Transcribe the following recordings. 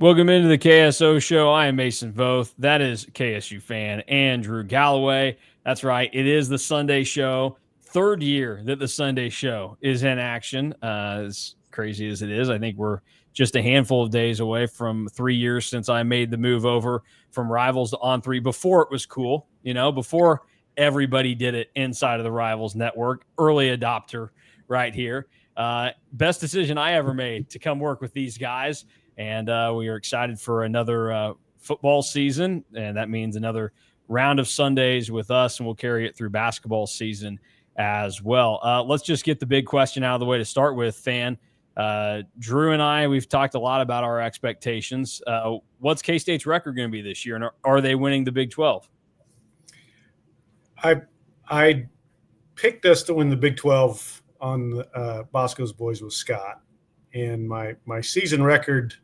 Welcome into the KSO show. I am Mason Voth. That is KSU fan Andrew Galloway. That's right. It is the Sunday show. Third year that the Sunday show is in action. As crazy as it is, I think we're just a handful of days away from 3 years since I made the move over from Rivals to On3 before it was cool, before everybody did it inside of the Rivals network. Early adopter right here. Best decision I ever made to come work with these guys. And we are excited for another football season, and that means another round of Sundays with us, and we'll carry it through basketball season as well. Let's just get the big question out of the way to start with, fan. Drew and I, we've talked a lot about our expectations. What's K-State's record going to be this year, and are they winning the Big 12? I picked us to win the Big 12 on Bosco's Boys with Scott, and my season record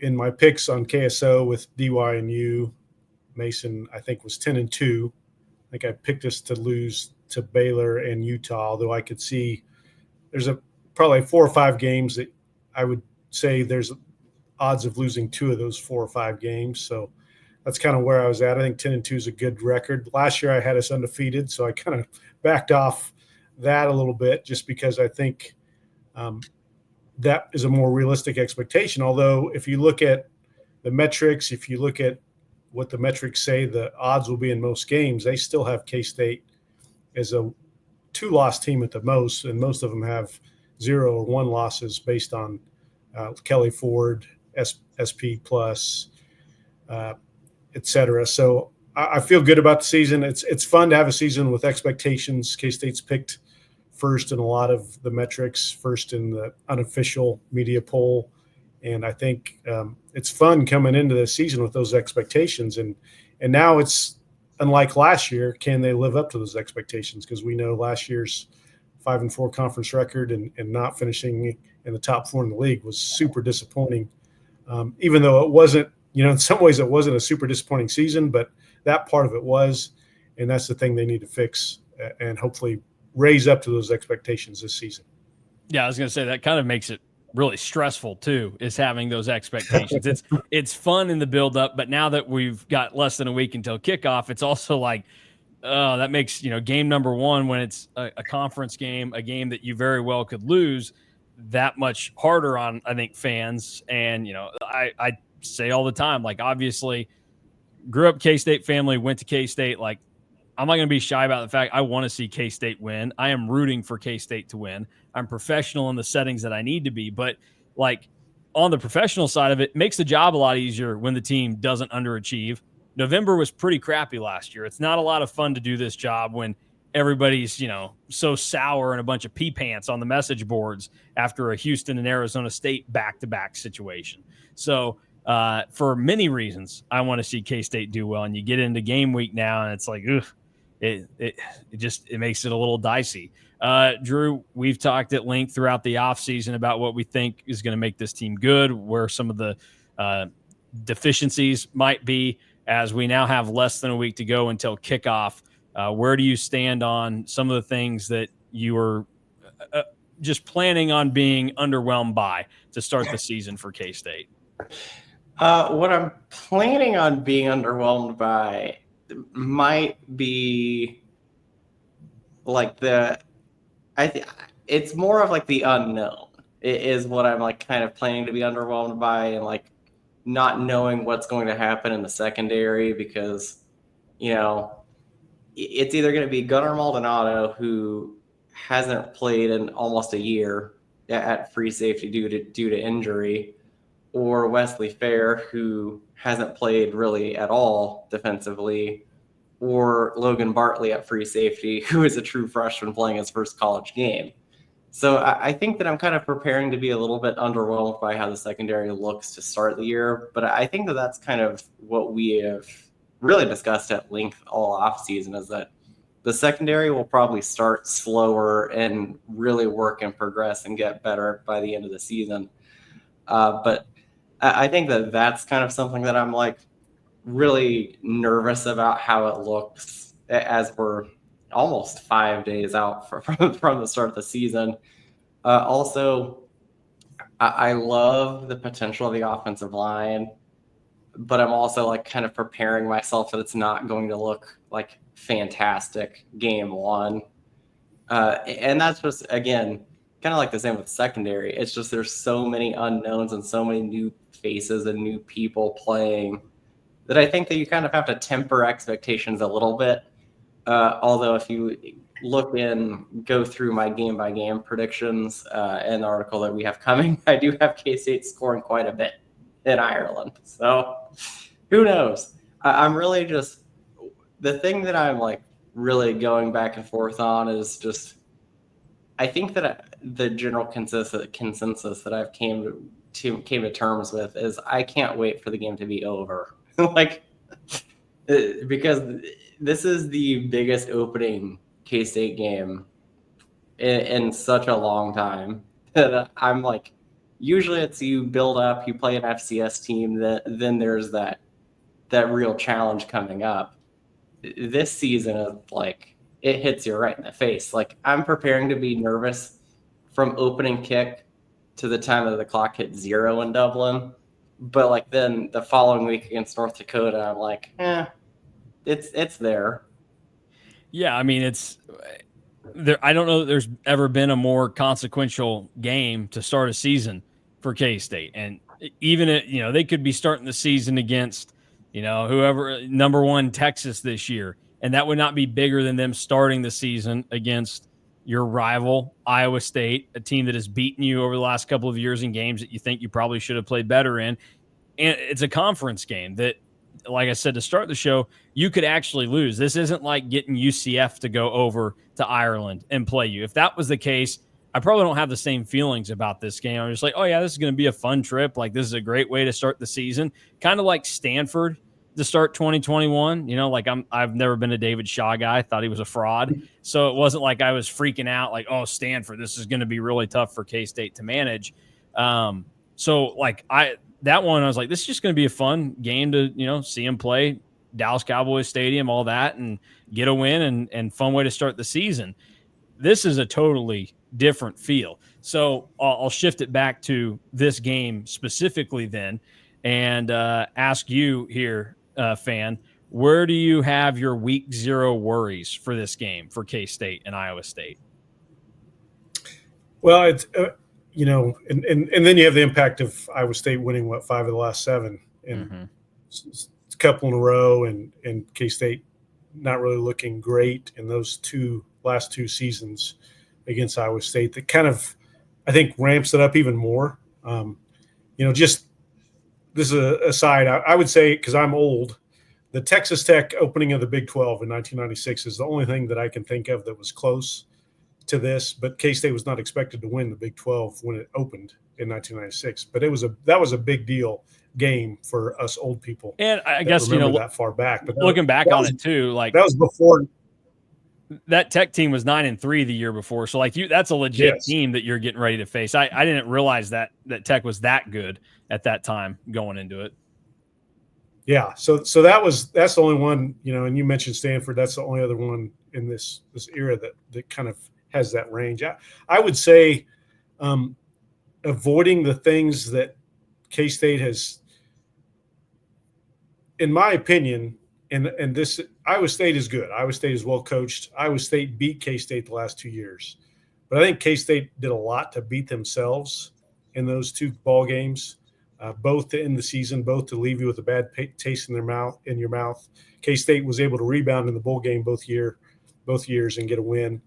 in my picks on KSO with DY and U, Mason, I think was 10-2. I think I picked us to lose to Baylor and Utah, although I could see there's probably 4 or 5 games that I would say there's odds of losing 2 of those 4 or 5 games. So that's kind of where I was at. I think 10-2 is a good record. Last year I had us undefeated, so I kind of backed off that a little bit just because I think that is a more realistic expectation. Although if you look at the metrics, if you look at what the metrics say the odds will be in most games, they still have K-State as a 2-loss team at the most, and most of them have 0 or 1 losses based on Kelly Ford, SP plus, et cetera. So I feel good about the season. It's fun to have a season with expectations. K-State's picked first in a lot of the metrics, first in the unofficial media poll. And I think it's fun coming into the season with those expectations. And now it's unlike last year. Can they live up to those expectations? Because we know last year's 5-4 conference record and not finishing in the top 4 in the league was super disappointing. Even though it wasn't, in some ways it wasn't a super disappointing season, but that part of it was. And that's the thing they need to fix and hopefully raise up to those expectations this season. Yeah, I was going to say that kind of makes it really stressful too, is having those expectations. It's fun in the build up, but now that we've got less than a week until kickoff, it's also like, that makes, game number 1 when it's a conference game, a game that you very well could lose, that much harder on, I think, fans. And, I say all the time, like, obviously grew up K-State family, went to K-State, like, I'm not going to be shy about the fact I want to see K-State win. I am rooting for K-State to win. I'm professional in the settings that I need to be. But, like, on the professional side of it, makes the job a lot easier when the team doesn't underachieve. November was pretty crappy last year. It's not a lot of fun to do this job when everybody's, so sour and a bunch of pee pants on the message boards after a Houston and Arizona State back-to-back situation. So, for many reasons, I want to see K-State do well. And you get into game week now, and it's like, ugh. It makes it a little dicey. Drew, we've talked at length throughout the offseason about what we think is going to make this team good, where some of the deficiencies might be, as we now have less than a week to go until kickoff. Where do you stand on some of the things that you were just planning on being underwhelmed by to start the season for K-State? What I'm planning on being underwhelmed by might be like it's more of like the unknown. It is what I'm like kind of planning to be underwhelmed by, and like not knowing what's going to happen in the secondary, because it's either going to be Gunnar Maldonado, who hasn't played in almost a year at free safety due to injury, or Wesley Fair, who hasn't played really at all defensively, or Logan Bartley at free safety, who is a true freshman playing his first college game. So I think that I'm kind of preparing to be a little bit underwhelmed by how the secondary looks to start the year. But I think that that's kind of what we have really discussed at length all offseason, is that the secondary will probably start slower and really work and progress and get better by the end of the season. But I think that that's kind of something that I'm like really nervous about how it looks, as we're almost 5 days out from the start of the season. Also, I love the potential of the offensive line, but I'm also like kind of preparing myself that it's not going to look like fantastic game one. And that's just, again, kind of like the same with secondary. It's just there's so many unknowns and so many new faces and new people playing that I think that you kind of have to temper expectations a little bit. Although if you go through my game by game predictions and the article that we have coming, I do have K-State scoring quite a bit in Ireland. So who knows? I'm really just, the thing that I'm like really going back and forth on is just, I think that the general consensus that I've came to terms with is I can't wait for the game to be over. Like, because this is the biggest opening K-State game in such a long time that I'm like, usually it's you build up, you play an FCS team, then there's that real challenge coming up. This season is like, it hits you right in the face. Like, I'm preparing to be nervous from opening kick to the time that the clock hits 0 in Dublin. But like then the following week against North Dakota, I'm like, it's there. Yeah, I mean, it's there. I don't know that there's ever been a more consequential game to start a season for K-State, and even they could be starting the season against whoever number 1 Texas this year, and that would not be bigger than them starting the season against your rival Iowa State, a team that has beaten you over the last couple of years in games that you think you probably should have played better in, and it's a conference game that, like I said to start the show, you could actually lose. This isn't like getting UCF to go over to Ireland and play you. If that was the case, I probably don't have the same feelings about this game. I'm just like, oh yeah, this is going to be a fun trip. Like, this is a great way to start the season. Kind of like Stanford to start 2021. Like I've never been a David Shaw guy. I thought he was a fraud. So it wasn't like I was freaking out like, oh, Stanford, this is going to be really tough for K-State to manage. So like that one, I was like, this is just going to be a fun game to, see him play Dallas Cowboys Stadium, all that, and get a win and fun way to start the season. This is a totally different feel. So I'll shift it back to this game specifically then and ask you here, fan, where do you have your week 0 worries for this game for K-State and Iowa State? Well, it's and then you have the impact of Iowa State winning 5 of the last 7, and a couple in a row, and K-State not really looking great in those last two seasons against Iowa State. That kind of, I think, ramps it up even more. Just this is a aside. I would say, because I'm old, the Texas Tech opening of the Big 12 in 1996 is the only thing that I can think of that was close to this, but K-State was not expected to win the Big 12 when it opened in 1996. But that was a big deal game for us old people. And I guess that far back. But looking back on it too, like that was before that Tech team was 9-3 the year before. So like that's a legit team that you're getting ready to face. I didn't realize that Tech was that good at that time going into it. Yeah. So that's the only one, and you mentioned Stanford. That's the only other one in this era that kind of has that range. I would say avoiding the things that K-State has, in my opinion, and this Iowa State is good. Iowa State is well coached. Iowa State beat K-State the last 2 years. But I think K-State did a lot to beat themselves in those 2 ball games, both to end the season, both to leave you with a bad taste in your mouth. K-State was able to rebound in the bowl game both years and get a win.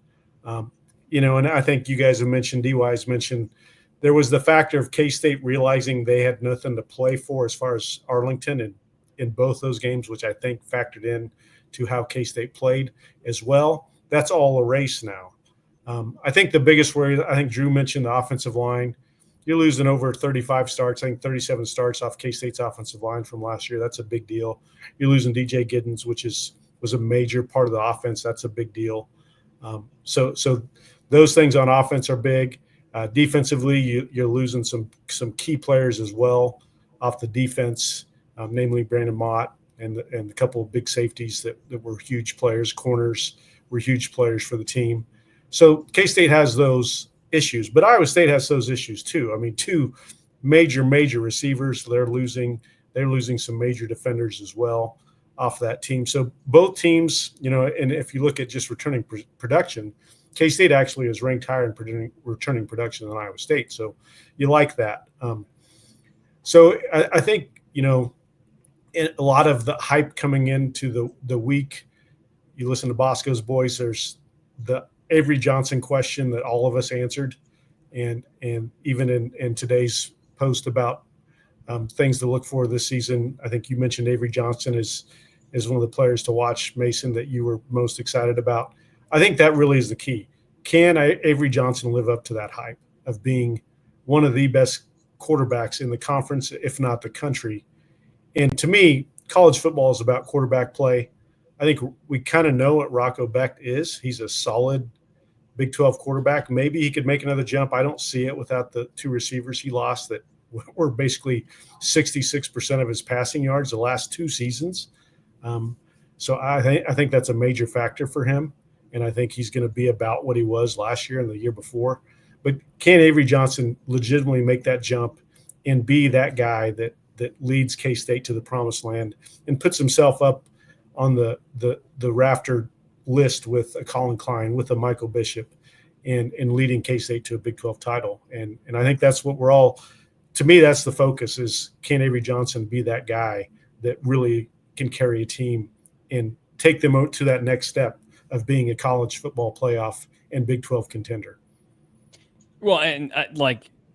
And I think you guys have mentioned, D-Wise mentioned, there was the factor of K-State realizing they had nothing to play for as far as Arlington and in both those games, which I think factored in to how K-State played as well. That's all erased now. I think the biggest worry, I think Drew mentioned the offensive line. You're losing over 35 starts, I think 37 starts off K-State's offensive line from last year. That's a big deal. You're losing DJ Giddens, which was a major part of the offense. That's a big deal. So those things on offense are big. Defensively, you're losing some key players as well off the defense, namely Brandon Mott and a couple of big safeties that were huge players. Corners were huge players for the team. So K-State has those issues. But Iowa State has those issues too. I mean, two major receivers. They're losing some major defenders as well off that team. So both teams, and if you look at just returning production, K-State actually is ranked higher in returning production than Iowa State. So you like that. So I think, a lot of the hype coming into the week, you listen to Bosco's boys, there's the Avery Johnson question that all of us answered. And even in today's post about things to look for this season, I think you mentioned Avery Johnson is one of the players to watch, Mason, that you were most excited about. I think that really is the key. Can Avery Johnson live up to that hype of being one of the best quarterbacks in the conference, if not the country? And to me, college football is about quarterback play. I think we kind of know what Rocco Becht is. He's a solid Big 12 quarterback. Maybe he could make another jump. I don't see it without the two receivers he lost that were basically 66% of his passing yards the last two seasons. So I think that's a major factor for him, and I think he's going to be about what he was last year and the year before. But can Avery Johnson legitimately make that jump and be that guy that leads K-State to the promised land and puts himself up on the rafter list with a Colin Klein, with a Michael Bishop, and leading K-State to a Big 12 title? And I think that's what we're all – to me, that's the focus is, can Avery Johnson be that guy that really can carry a team and take them out to that next step of being a college football playoff and Big 12 contender? Well, and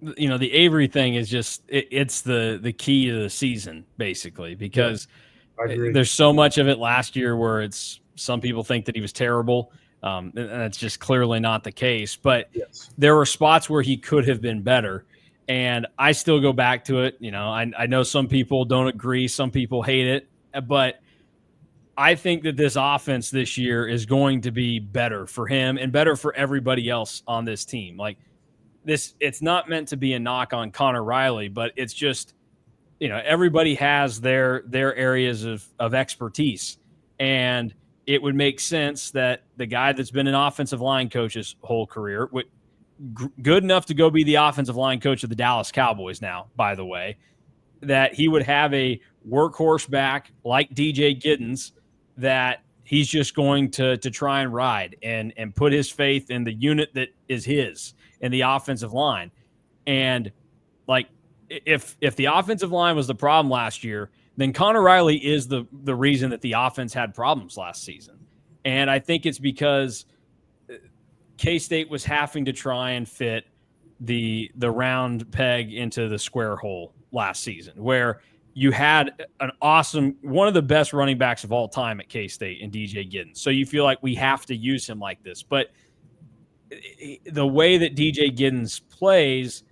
the Avery thing is just it's the key to the season, basically, because there's so much of it last year where it's some people think that he was terrible. And that's just clearly not the case. But there were spots where he could have been better. And I still go back to it. I know some people don't agree. Some people hate it. But I think that this offense this year is going to be better for him and better for everybody else on this team. Like, it's not meant to be a knock on Connor Riley, but it's just, everybody has their areas of expertise. And it would make sense that the guy that's been an offensive line coach his whole career, good enough to go be the offensive line coach of the Dallas Cowboys now, by the way, that he would have a workhorse back like DJ Giddens that he's just going to try and ride and put his faith in the unit that is his in the offensive line. And like, if the offensive line was the problem last year, then Connor Riley is the reason that the offense had problems last season. And I think it's because K-State was having to try and fit the round peg into the square hole last season, where you had one of the best running backs of all time at K-State in DJ Giddens. So you feel like we have to use him like this. But the way that DJ Giddens plays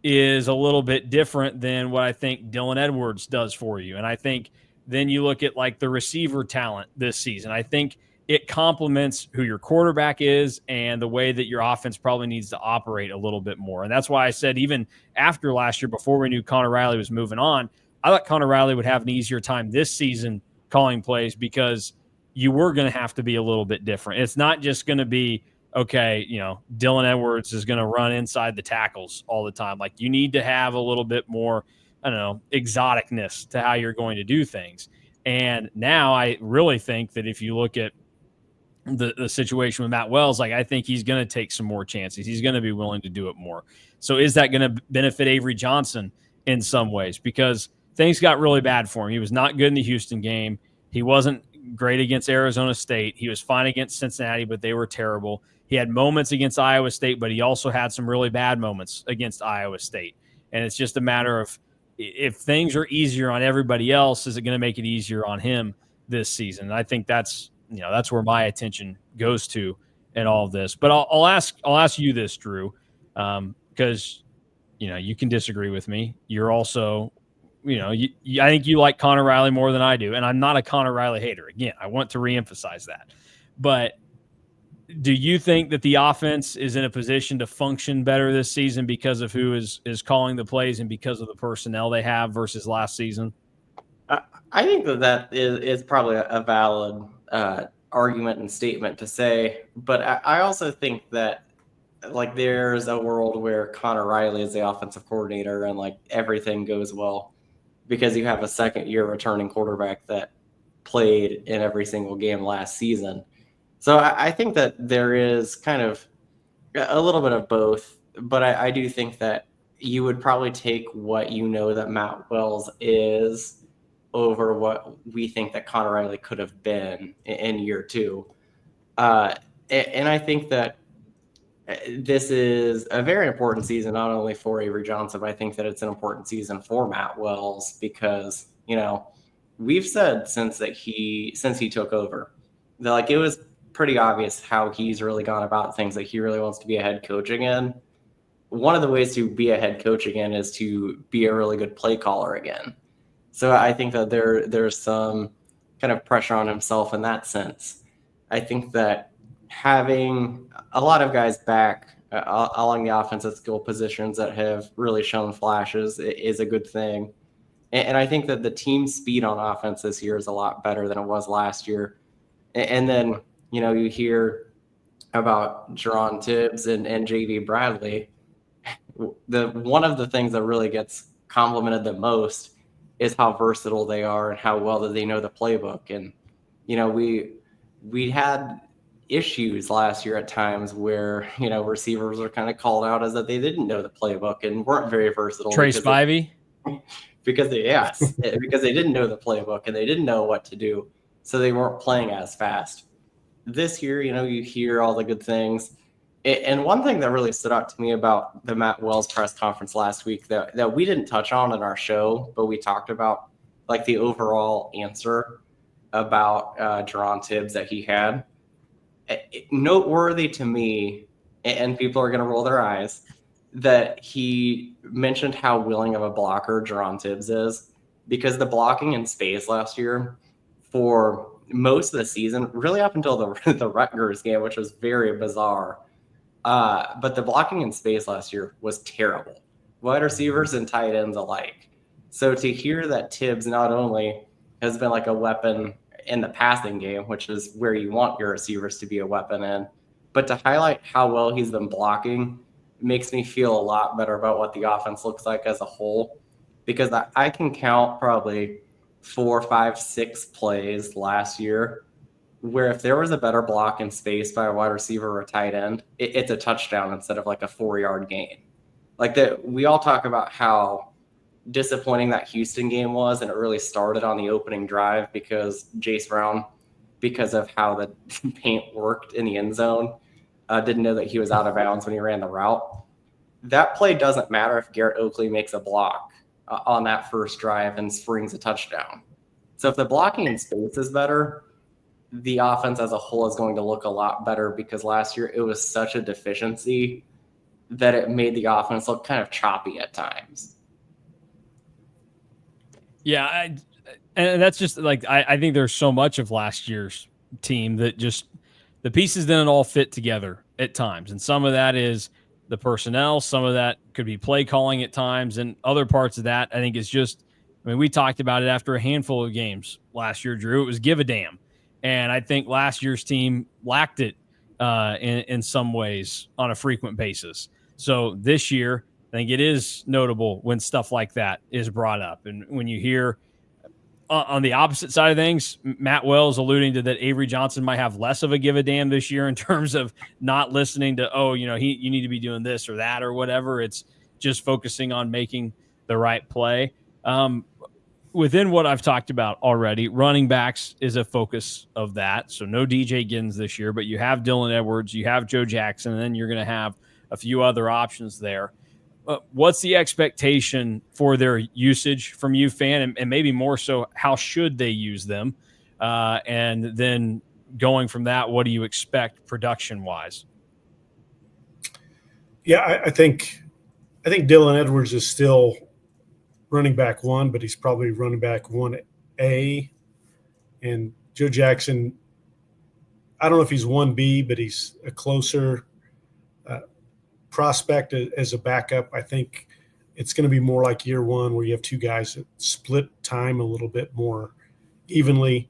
is a little bit different than what I think Dylan Edwards does for you. And I think then you look at like the receiver talent this season. I think it complements who your quarterback is and the way that your offense probably needs to operate a little bit more. And that's why I said, even after last year, before we knew Connor Riley was moving on, I thought Connor Riley would have an easier time this season calling plays, because you were going to have to be a little bit different. It's not just going to be, okay, Dylan Edwards is going to run inside the tackles all the time. Like, you need to have a little bit more, exoticness to how you're going to do things. And now I really think that if you look at the situation with Matt Wells, like, I think he's going to take some more chances. He's going to be willing to do it more. So is that going to benefit Avery Johnson in some ways? Because things got really bad for him. He was not good in the Houston game. He wasn't great against Arizona State. He was fine against Cincinnati, but they were terrible. He had moments against Iowa State, but he also had some really bad moments against Iowa State. And it's just a matter of, if things are easier on everybody else, is it going to make it easier on him this season? And I think that's where my attention goes to in all of this. But I'll ask you this, Drew, because you can disagree with me. You're also, I think you like Connor Riley more than I do, and I'm not a Connor Riley hater. Again, I want to reemphasize that. But do you think that the offense is in a position to function better this season because of who is calling the plays and because of the personnel they have versus last season? I think that is probably a valid argument and statement to say, but I also think that like there's a world where Connor Riley is the offensive coordinator and like everything goes well because you have a second-year returning quarterback that played in every single game last season. So I think that there is kind of a little bit of both, but I do think that you would probably take what you know that Matt Wells is over what we think that Connor Riley could have been in year two. And I think that this is a very important season, not only for Avery Johnson, but I think that it's an important season for Matt Wells because, you know, we've said since he took over that like it was pretty obvious how he's really gone about things, that he really wants to be a head coach again. One of the ways to be a head coach again is to be a really good play caller again. So I think that there's some kind of pressure on himself in that sense. I think that having a lot of guys back along the offensive skill positions that have really shown flashes is a good thing. And I think that the team speed on offense this year is a lot better than it was last year. And then, you know, you hear about Jerron Tibbs and JV Bradley. One of the things that really gets complimented the most is how versatile they are and how well that they know the playbook. And, you know, we had issues last year at times where, you know, receivers are kind of called out as that they didn't know the playbook and weren't very versatile. Trace Spivey? Because they didn't know the playbook and they didn't know what to do. So they weren't playing as fast. This year, you know, you hear all the good things. And one thing that really stood out to me about the Matt Wells press conference last week that we didn't touch on in our show, but we talked about like the overall answer about Jerron Tibbs that he had. Noteworthy to me, and people are going to roll their eyes, that he mentioned how willing of a blocker Jerron Tibbs is, because the blocking in space last year for most of the season, really up until the Rutgers game, which was very bizarre, but the blocking in space last year was terrible. Wide receivers and tight ends alike. So to hear that Tibbs not only has been like a weapon in the passing game, which is where you want your receivers to be a weapon in, but to highlight how well he's been blocking makes me feel a lot better about what the offense looks like as a whole, because I can count probably 4, 5, 6 plays last year where if there was a better block in space by a wide receiver or a tight end, it's a touchdown instead of like a 4-yard gain. Like that, we all talk about how disappointing that Houston game was, and it really started on the opening drive because Jace Brown, because of how the paint worked in the end zone, didn't know that he was out of bounds when he ran the route. That play doesn't matter if Garrett Oakley makes a block on that first drive and springs a touchdown. So if the blocking in space is better, the offense as a whole is going to look a lot better, because last year it was such a deficiency that it made the offense look kind of choppy at times. Yeah, and that's just like I think there's so much of last year's team that just the pieces didn't all fit together at times, and some of that is the personnel, some of that could be play calling at times, and other parts of that I think is just, I mean, we talked about it after a handful of games last year, Drew. It was give a damn, and I think last year's team lacked it in some ways on a frequent basis. So this year, I think it is notable when stuff like that is brought up. And when you hear on the opposite side of things, Matt Wells alluding to that Avery Johnson might have less of a give a damn this year in terms of not listening to, oh, you know, you need to be doing this or that or whatever. It's just focusing on making the right play. Within what I've talked about already, running backs is a focus of that. So no DJ Giddens this year, but you have Dylan Edwards, you have Joe Jackson, and then you're going to have a few other options there. What's the expectation for their usage from you, fan, and maybe more so, how should they use them? And then going from that, what do you expect production-wise? Yeah, I think Dylan Edwards is still running back 1, but he's probably running back 1A. And Joe Jackson, I don't know if he's 1B, but he's a closer prospect as a backup. I think it's going to be more like year 1 where you have 2 guys that split time a little bit more evenly.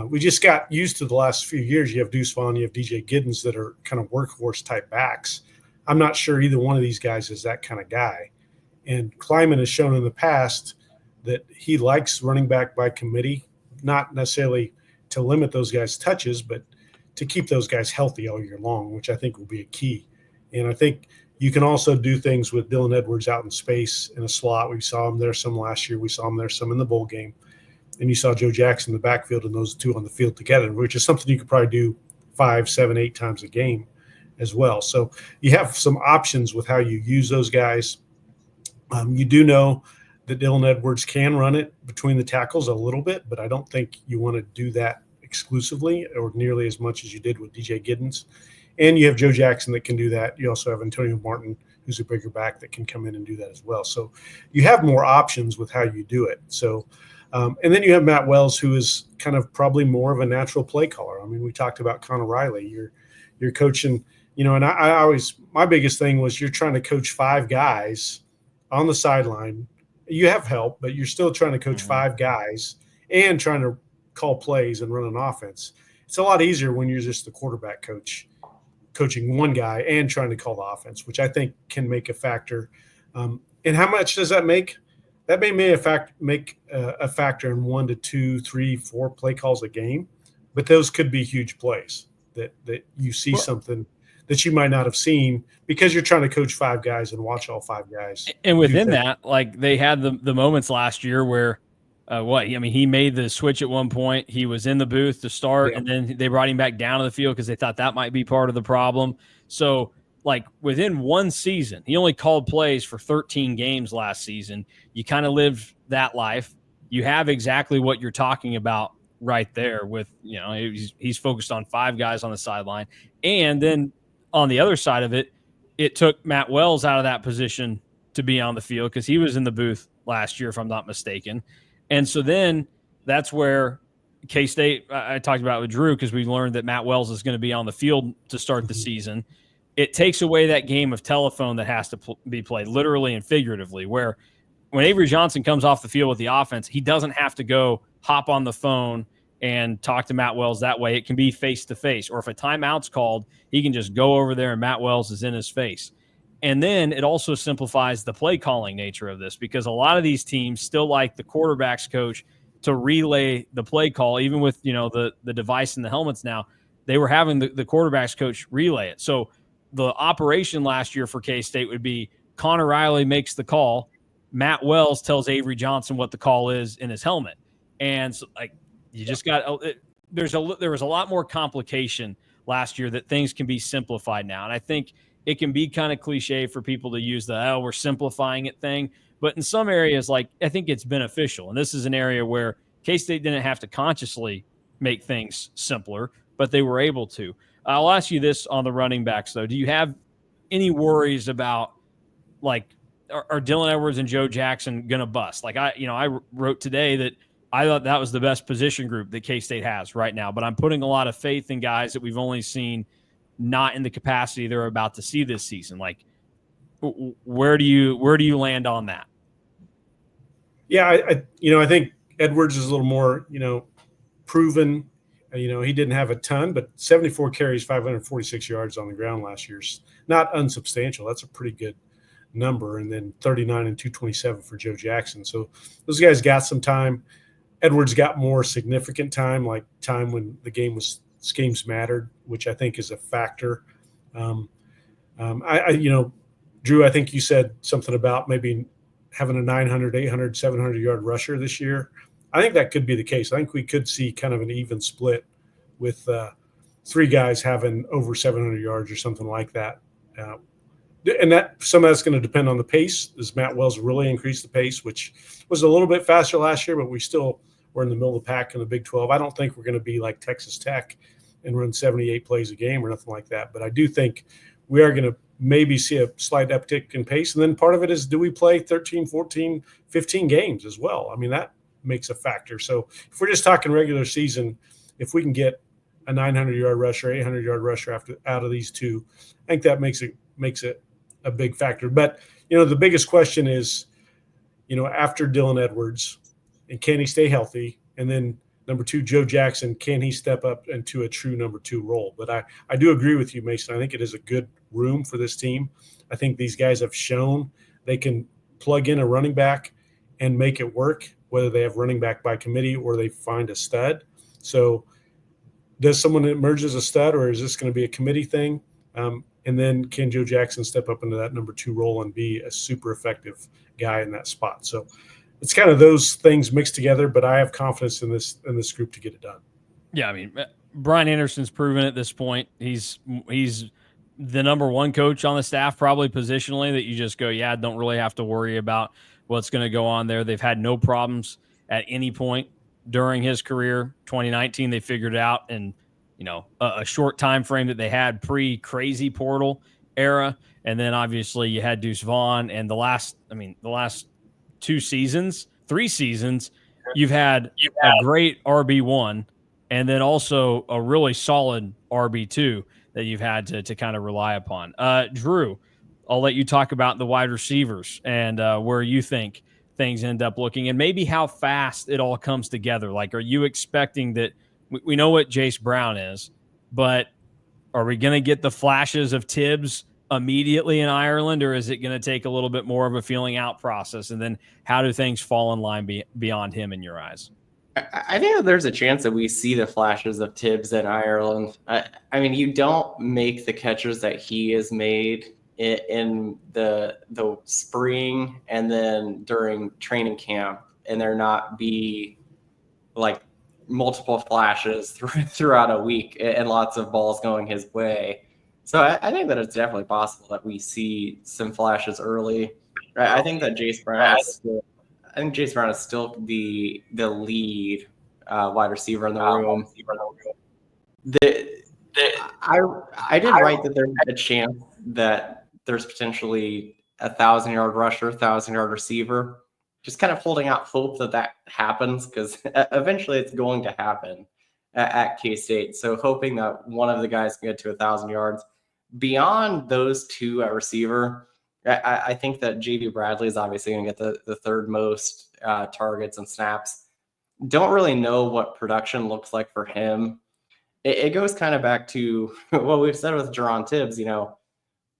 We just got used to the last few years. You have Deuce Vaughn, you have DJ Giddens that are kind of workhorse type backs. I'm not sure either one of these guys is that kind of guy. And Kleiman has shown in the past that he likes running back by committee, not necessarily to limit those guys' touches, but to keep those guys healthy all year long, which I think will be a key. And I think you can also do things with Dylan Edwards out in space in a slot. We saw him there some last year. We saw him there some in the bowl game. And you saw Joe Jackson in the backfield and those two on the field together, which is something you could probably do 5, 7, 8 times a game as well. So you have some options with how you use those guys. You do know that Dylan Edwards can run it between the tackles a little bit, but I don't think you want to do that exclusively or nearly as much as you did with DJ Giddens. And you have Joe Jackson that can do that. You also have Antonio Martin, who's a bigger back, that can come in and do that as well. So you have more options with how you do it. So, and then you have Matt Wells, who is kind of probably more of a natural play caller. I mean, we talked about Connor Riley. You're coaching, and I always, my biggest thing was you're trying to coach 5 guys on the sideline. You have help, but you're still trying to coach 5 guys and trying to call plays and run an offense. It's a lot easier when you're just the quarterback coach, coaching one guy and trying to call the offense, which I think can make a factor. And how much does that make? That may make a factor in 1 to 2, 3, 4 play calls a game, but those could be huge plays that you see something that you might not have seen because you're trying to coach 5 guys and watch all 5 guys. And within that, like they had the moments last year where he made the switch at one point. He was in the booth to start, and then they brought him back down to the field because they thought that might be part of the problem. So, like within one season, he only called plays for 13 games last season. You kind of lived that life. You have exactly what you're talking about right there with, he's focused on 5 guys on the sideline. And then on the other side of it, it took Matt Wells out of that position to be on the field because he was in the booth last year, if I'm not mistaken. And so then that's where K-State, I talked about with Drew, because we learned that Matt Wells is going to be on the field to start the season. It takes away that game of telephone that has to be played literally and figuratively, where when Avery Johnson comes off the field with the offense, he doesn't have to go hop on the phone and talk to Matt Wells that way. It can be face-to-face. Or if a timeout's called, he can just go over there and Matt Wells is in his face. And then it also simplifies the play calling nature of this, because a lot of these teams still like the quarterback's coach to relay the play call, even with the device and the helmets now. They were having the quarterback's coach relay it. So the operation last year for K-State would be Connor Riley makes the call, Matt Wells tells Avery Johnson what the call is in his helmet. And so, you just got there was a lot more complication last year that things can be simplified now. And I think it can be kind of cliche for people to use we're simplifying it thing. But in some areas, I think it's beneficial. And this is an area where K-State didn't have to consciously make things simpler, but they were able to. I'll ask you this on the running backs, though. Do you have any worries about, are Dylan Edwards and Joe Jackson going to bust? I wrote today that I thought that was the best position group that K-State has right now, but I'm putting a lot of faith in guys that we've only seen not in the capacity they're about to see this season. Where do you land on that? Yeah, I think Edwards is a little more, proven. He didn't have a ton, but 74 carries, 546 yards on the ground last year's not unsubstantial. That's a pretty good number. And then 39 and 227 for Joe Jackson. So those guys got some time. Edwards got more significant time, like time when the games mattered, which I think is a factor. Drew, I think you said something about maybe having a 900, 800, 700 yard rusher this year. I think that could be the case. I think we could see kind of an even split with 3 guys having over 700 yards or something like that. And that some of that's going to depend on the pace. Does Matt Wells really increase the pace, which was a little bit faster last year, but we still were in the middle of the pack in the Big 12. I don't think we're going to be like Texas Tech and run 78 plays a game or nothing like that. But I do think we are going to maybe see a slight uptick in pace. And then part of it is, do we play 13, 14, 15 games as well? I mean, that makes a factor. So if we're just talking regular season, if we can get a 900-yard rusher, 800-yard rusher out of these 2, I think that makes it a big factor. But, the biggest question is, after Dylan Edwards, and can he stay healthy? And then Number 2, Joe Jackson, can he step up into a true number 2 role? But I do agree with you, Mason. I think it is a good room for this team. I think these guys have shown they can plug in a running back and make it work, whether they have running back by committee or they find a stud. So does someone emerge as a stud, or is this going to be a committee thing? And then can Joe Jackson step up into that number 2 role and be a super effective guy in that spot? So it's kind of those things mixed together, but I have confidence in this group to get it done. Yeah, I mean, Brian Anderson's proven at this point. He's the number 1 coach on the staff, probably positionally, that you just go, yeah, don't really have to worry about what's going to go on there. They've had no problems at any point during his career. 2019, they figured it out in a short time frame that they had pre-crazy portal era, and then obviously you had Deuce Vaughn, and the last 3 seasons, you've had a great RB1 and then also a really solid RB2 that you've had to kind of rely upon. Drew, I'll let you talk about the wide receivers and where you think things end up looking and maybe how fast it all comes together. Like, are you expecting that we know what Jace Brown is, but are we going to get the flashes of Tibbs immediately in Ireland, or is it going to take a little bit more of a feeling out process? And then how do things fall in line beyond him in your eyes? I think that there's a chance that we see the flashes of Tibbs in Ireland. I mean, you don't make the catches that he has made in the spring and then during training camp, and there not be like multiple flashes throughout a week and lots of balls going his way. So I think that it's definitely possible that we see some flashes early. I think that Jace Brown is still the lead wide receiver in the room. I did write that there's a chance that there's potentially 1,000-yard rusher, 1,000-yard receiver. Just kind of holding out hope that happens, because eventually it's going to happen at K-State. So hoping that one of the guys can get to 1,000 yards. Beyond those 2 at receiver, I think that J.D. Bradley is obviously going to get the third most targets and snaps. Don't really know what production looks like for him. It goes kind of back to what we've said with Jerron Tibbs,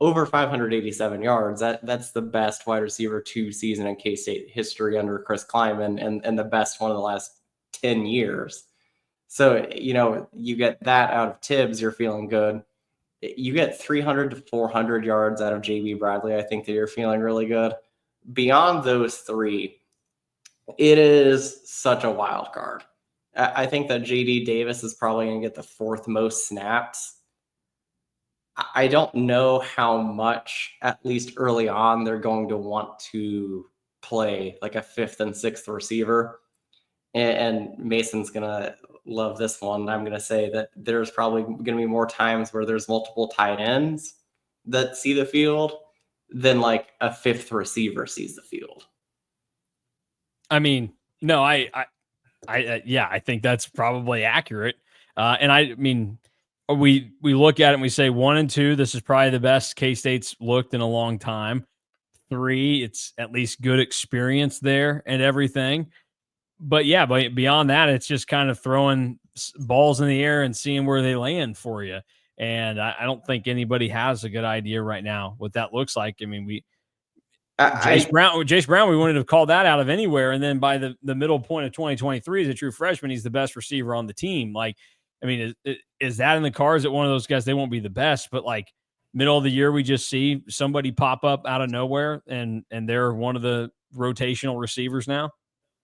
over 587 yards. That's the best wide receiver 2 season in K-State history under Chris Kleiman, and the best one of the last 10 years. So, you get that out of Tibbs, you're feeling good. You get 300 to 400 yards out of J.B. Bradley, I think that you're feeling really good. Beyond those 3, it is such a wild card. I think that J.D. Davis is probably going to get the 4th most snaps. I don't know how much, at least early on, they're going to want to play like a 5th and 6th receiver. And Mason's going to love this one. I'm going to say that there's probably going to be more times where there's multiple tight ends that see the field than like a 5th receiver sees the field. I mean, no, I think that's probably accurate. And I mean, we look at it and we say 1 and 2, this is probably the best K-State's looked in a long time. 3, it's at least good experience there and everything. But yeah, but beyond that, it's just kind of throwing balls in the air and seeing where they land for you. And I don't think anybody has a good idea right now what that looks like. I mean, Jace Brown, we wanted to call that out of anywhere. And then by the middle point of 2023 as a true freshman, he's the best receiver on the team. Like, I mean, is that in the cards that one of those guys, they won't be the best, but like middle of the year, we just see somebody pop up out of nowhere and they're one of the rotational receivers now?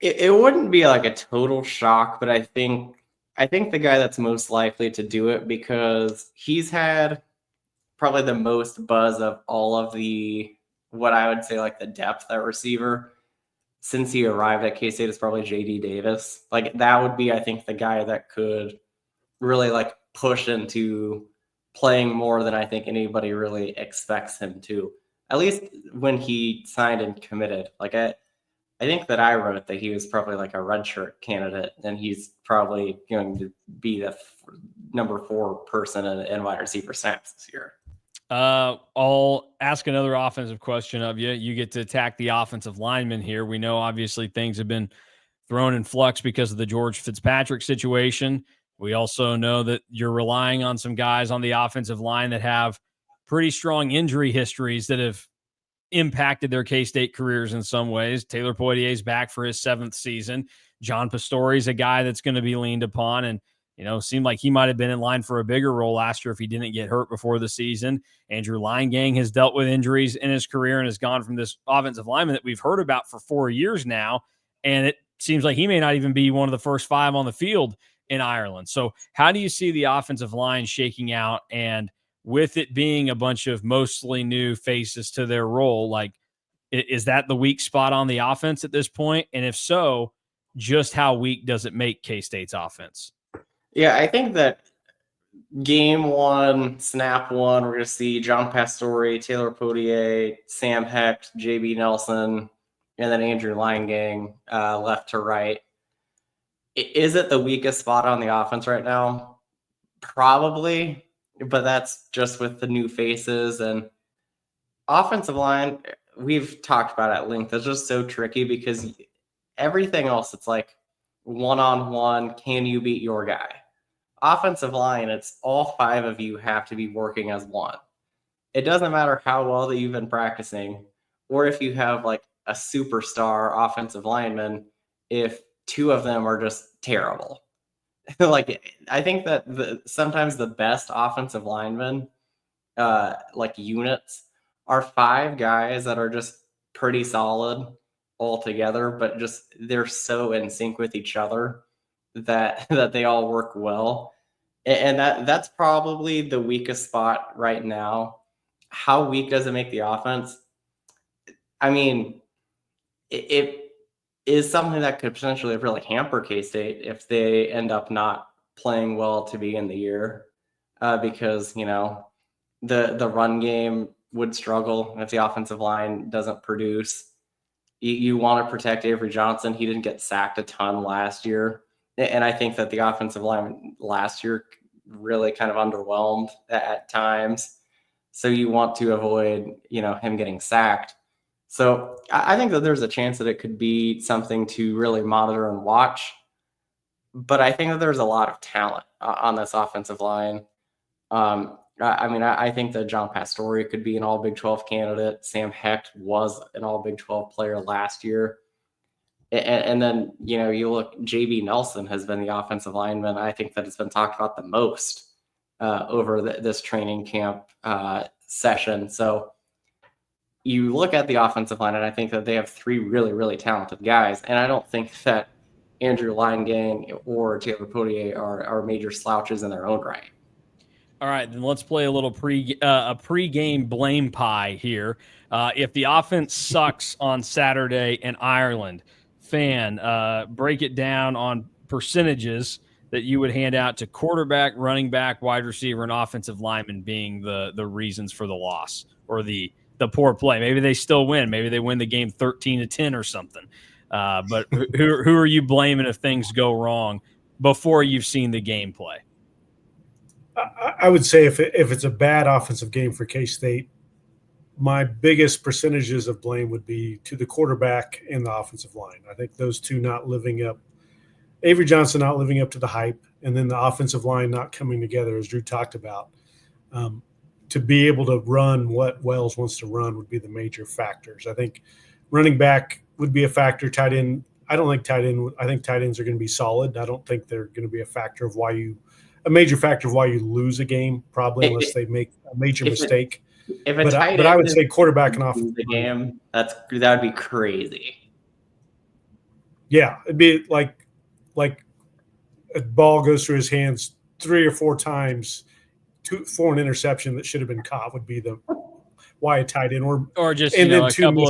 It wouldn't be like a total shock, but I think the guy that's most likely to do it, because he's had probably the most buzz of all of the, what I would say, like the depth at receiver since he arrived at K-State, is probably J.D. Davis. Like, that would be, I think, the guy that could really like push into playing more than I think anybody really expects him to, at least when he signed and committed. Like, I think that I wrote that he was probably like a redshirt candidate, and he's probably going to be the number 4 person in wide receiver snaps this year. I'll ask another offensive question of you. You get to attack the offensive lineman here. We know obviously things have been thrown in flux because of the George Fitzpatrick situation. We also know that you're relying on some guys on the offensive line that have pretty strong injury histories that have impacted their K-State careers in some ways. Taylor Poitier's back for his 7th season. John Pastore's a guy that's going to be leaned upon, and seemed like he might have been in line for a bigger role last year if he didn't get hurt before the season. Andrew Leingang has dealt with injuries in his career and has gone from this offensive lineman that we've heard about for 4 years now, and it seems like he may not even be one of the first 5 on the field in Ireland. So how do you see the offensive line shaking out? And with it being a bunch of mostly new faces to their role, like, is that the weak spot on the offense at this point? And if so, just how weak does it make K-State's offense? Yeah, I think that game 1, snap 1, we're going to see John Pastore, Taylor Poitier, Sam Hecht, JB Nelson, and then Andrew Leingang left to right. Is it the weakest spot on the offense right now? Probably, but that's just with the new faces. And offensive line, we've talked about at length, it's just so tricky because everything else, it's like one-on-one, can you beat your guy? Offensive line, it's all 5 of you have to be working as one. It doesn't matter how well that you've been practicing, or if you have like a superstar offensive lineman, if 2 of them are just terrible. Like, I think that sometimes the best offensive linemen, like units, are 5 guys that are just pretty solid all together, but just they're so in sync with each other that they all work well. And that's probably the weakest spot right now. How weak does it make the offense? I mean, it is something that could potentially really hamper K-State if they end up not playing well to begin the year, because the run game would struggle if the offensive line doesn't produce. You want to protect Avery Johnson. He didn't get sacked a ton last year. And I think that the offensive line last year really kind of underwhelmed at times. So you want to avoid, him getting sacked. So I think that there's a chance that it could be something to really monitor and watch. But I think that there's a lot of talent on this offensive line. I think that John Pastore could be an all Big 12 candidate. Sam Hecht was an all Big 12 player last year. And then, you look, JB Nelson has been the offensive lineman. I think that it's been talked about the most over this training camp session. So you look at the offensive line, and I think that they have 3 really, really talented guys. And I don't think that Andrew Leingang or Taylor Poitier are major slouches in their own right. All right, then let's play a little pre-game blame pie here. If the offense sucks on Saturday in Ireland, break it down on percentages that you would hand out to quarterback, running back, wide receiver, and offensive lineman being the reasons for the loss or the poor play. Maybe they still win. Maybe they win the game 13-10 or something. But who are you blaming if things go wrong before you've seen the game play? I would say if it's a bad offensive game for K-State, my biggest percentages of blame would be to the quarterback and the offensive line. I think those two not living up, Avery Johnson not living up to the hype, and then the offensive line not coming together, as Drew talked about. To be able to run what Wells wants to run would be the major factors. I think running back would be a factor. Tight end, I think tight ends are going to be solid. I don't think they're going to be a major factor of why you lose a game, probably, unless they make a major mistake. But I would say quarterback and offensive the game, that would be crazy. Yeah, it'd be like a ball goes through his hands 3 or 4 times for an interception that should have been caught would be why a tight end or just a couple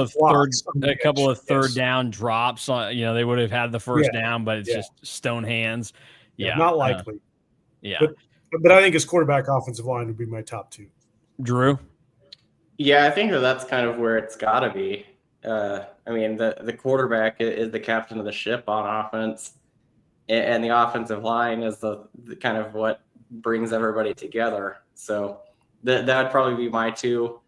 of third down drops. They would have had the first down, but it's just stone hands. Yeah, not likely. Yeah, but I think his quarterback, offensive line would be my top 2. Drew? Yeah, I think that's kind of where it's got to be. The quarterback is the captain of the ship on offense, and the offensive line is the kind of what brings everybody together. So that would probably be my 2.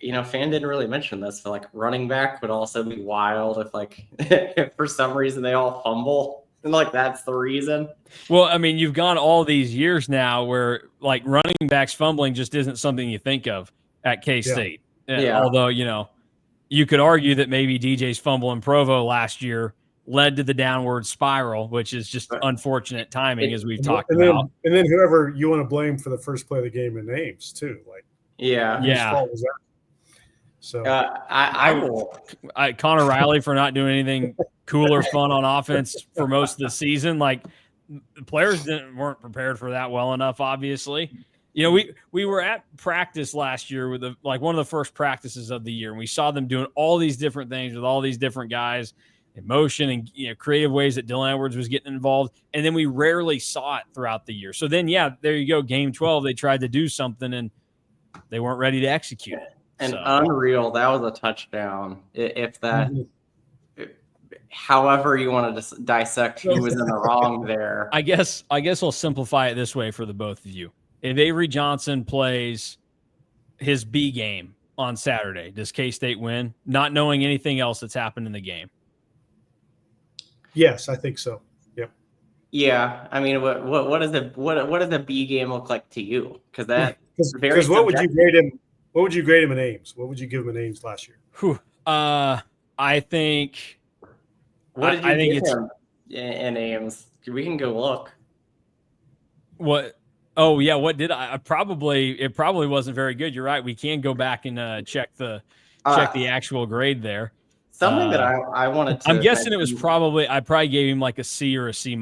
Fan didn't really mention this, but like running back would also be wild if like if for some reason they all fumble and like that's the reason. Well, I mean, you've gone all these years now where like running backs fumbling just isn't something you think of at K-State. Yeah. Although, you could argue that maybe DJ's fumble in Provo last year led to the downward spiral, which is just unfortunate timing, as we've talked about. And then whoever you want to blame for the first play of the game in Ames too, like whose fault was that? So Connor Riley for not doing anything cool or fun on offense for most of the season. Like the players weren't prepared for that well enough. Obviously, we were at practice last year with one of the first practices of the year, and we saw them doing all these different things with all these different guys in motion and creative ways that Dylan Edwards was getting involved. And then we rarely saw it throughout the year. So then, there you go. Game 12, they tried to do something and they weren't ready to execute it. And unreal, that was a touchdown. If that, however you want to dissect who was in the wrong there. I guess I'll simplify it this way for the both of you. If Avery Johnson plays his B game on Saturday, does K-State win? Not knowing anything else that's happened in the game. Yes, I think so. Yep. Yeah, I mean, what does the B game look like to you? Because what would you grade him? What would you grade him in Ames? What would you give him in Ames last year? I think. What did you give him in Ames? We can go look. What? Oh yeah, what did I? It probably wasn't very good. You're right. We can go back and check the actual grade there. Something that I wanted to. I'm guessing it was I probably gave him like a C or a C-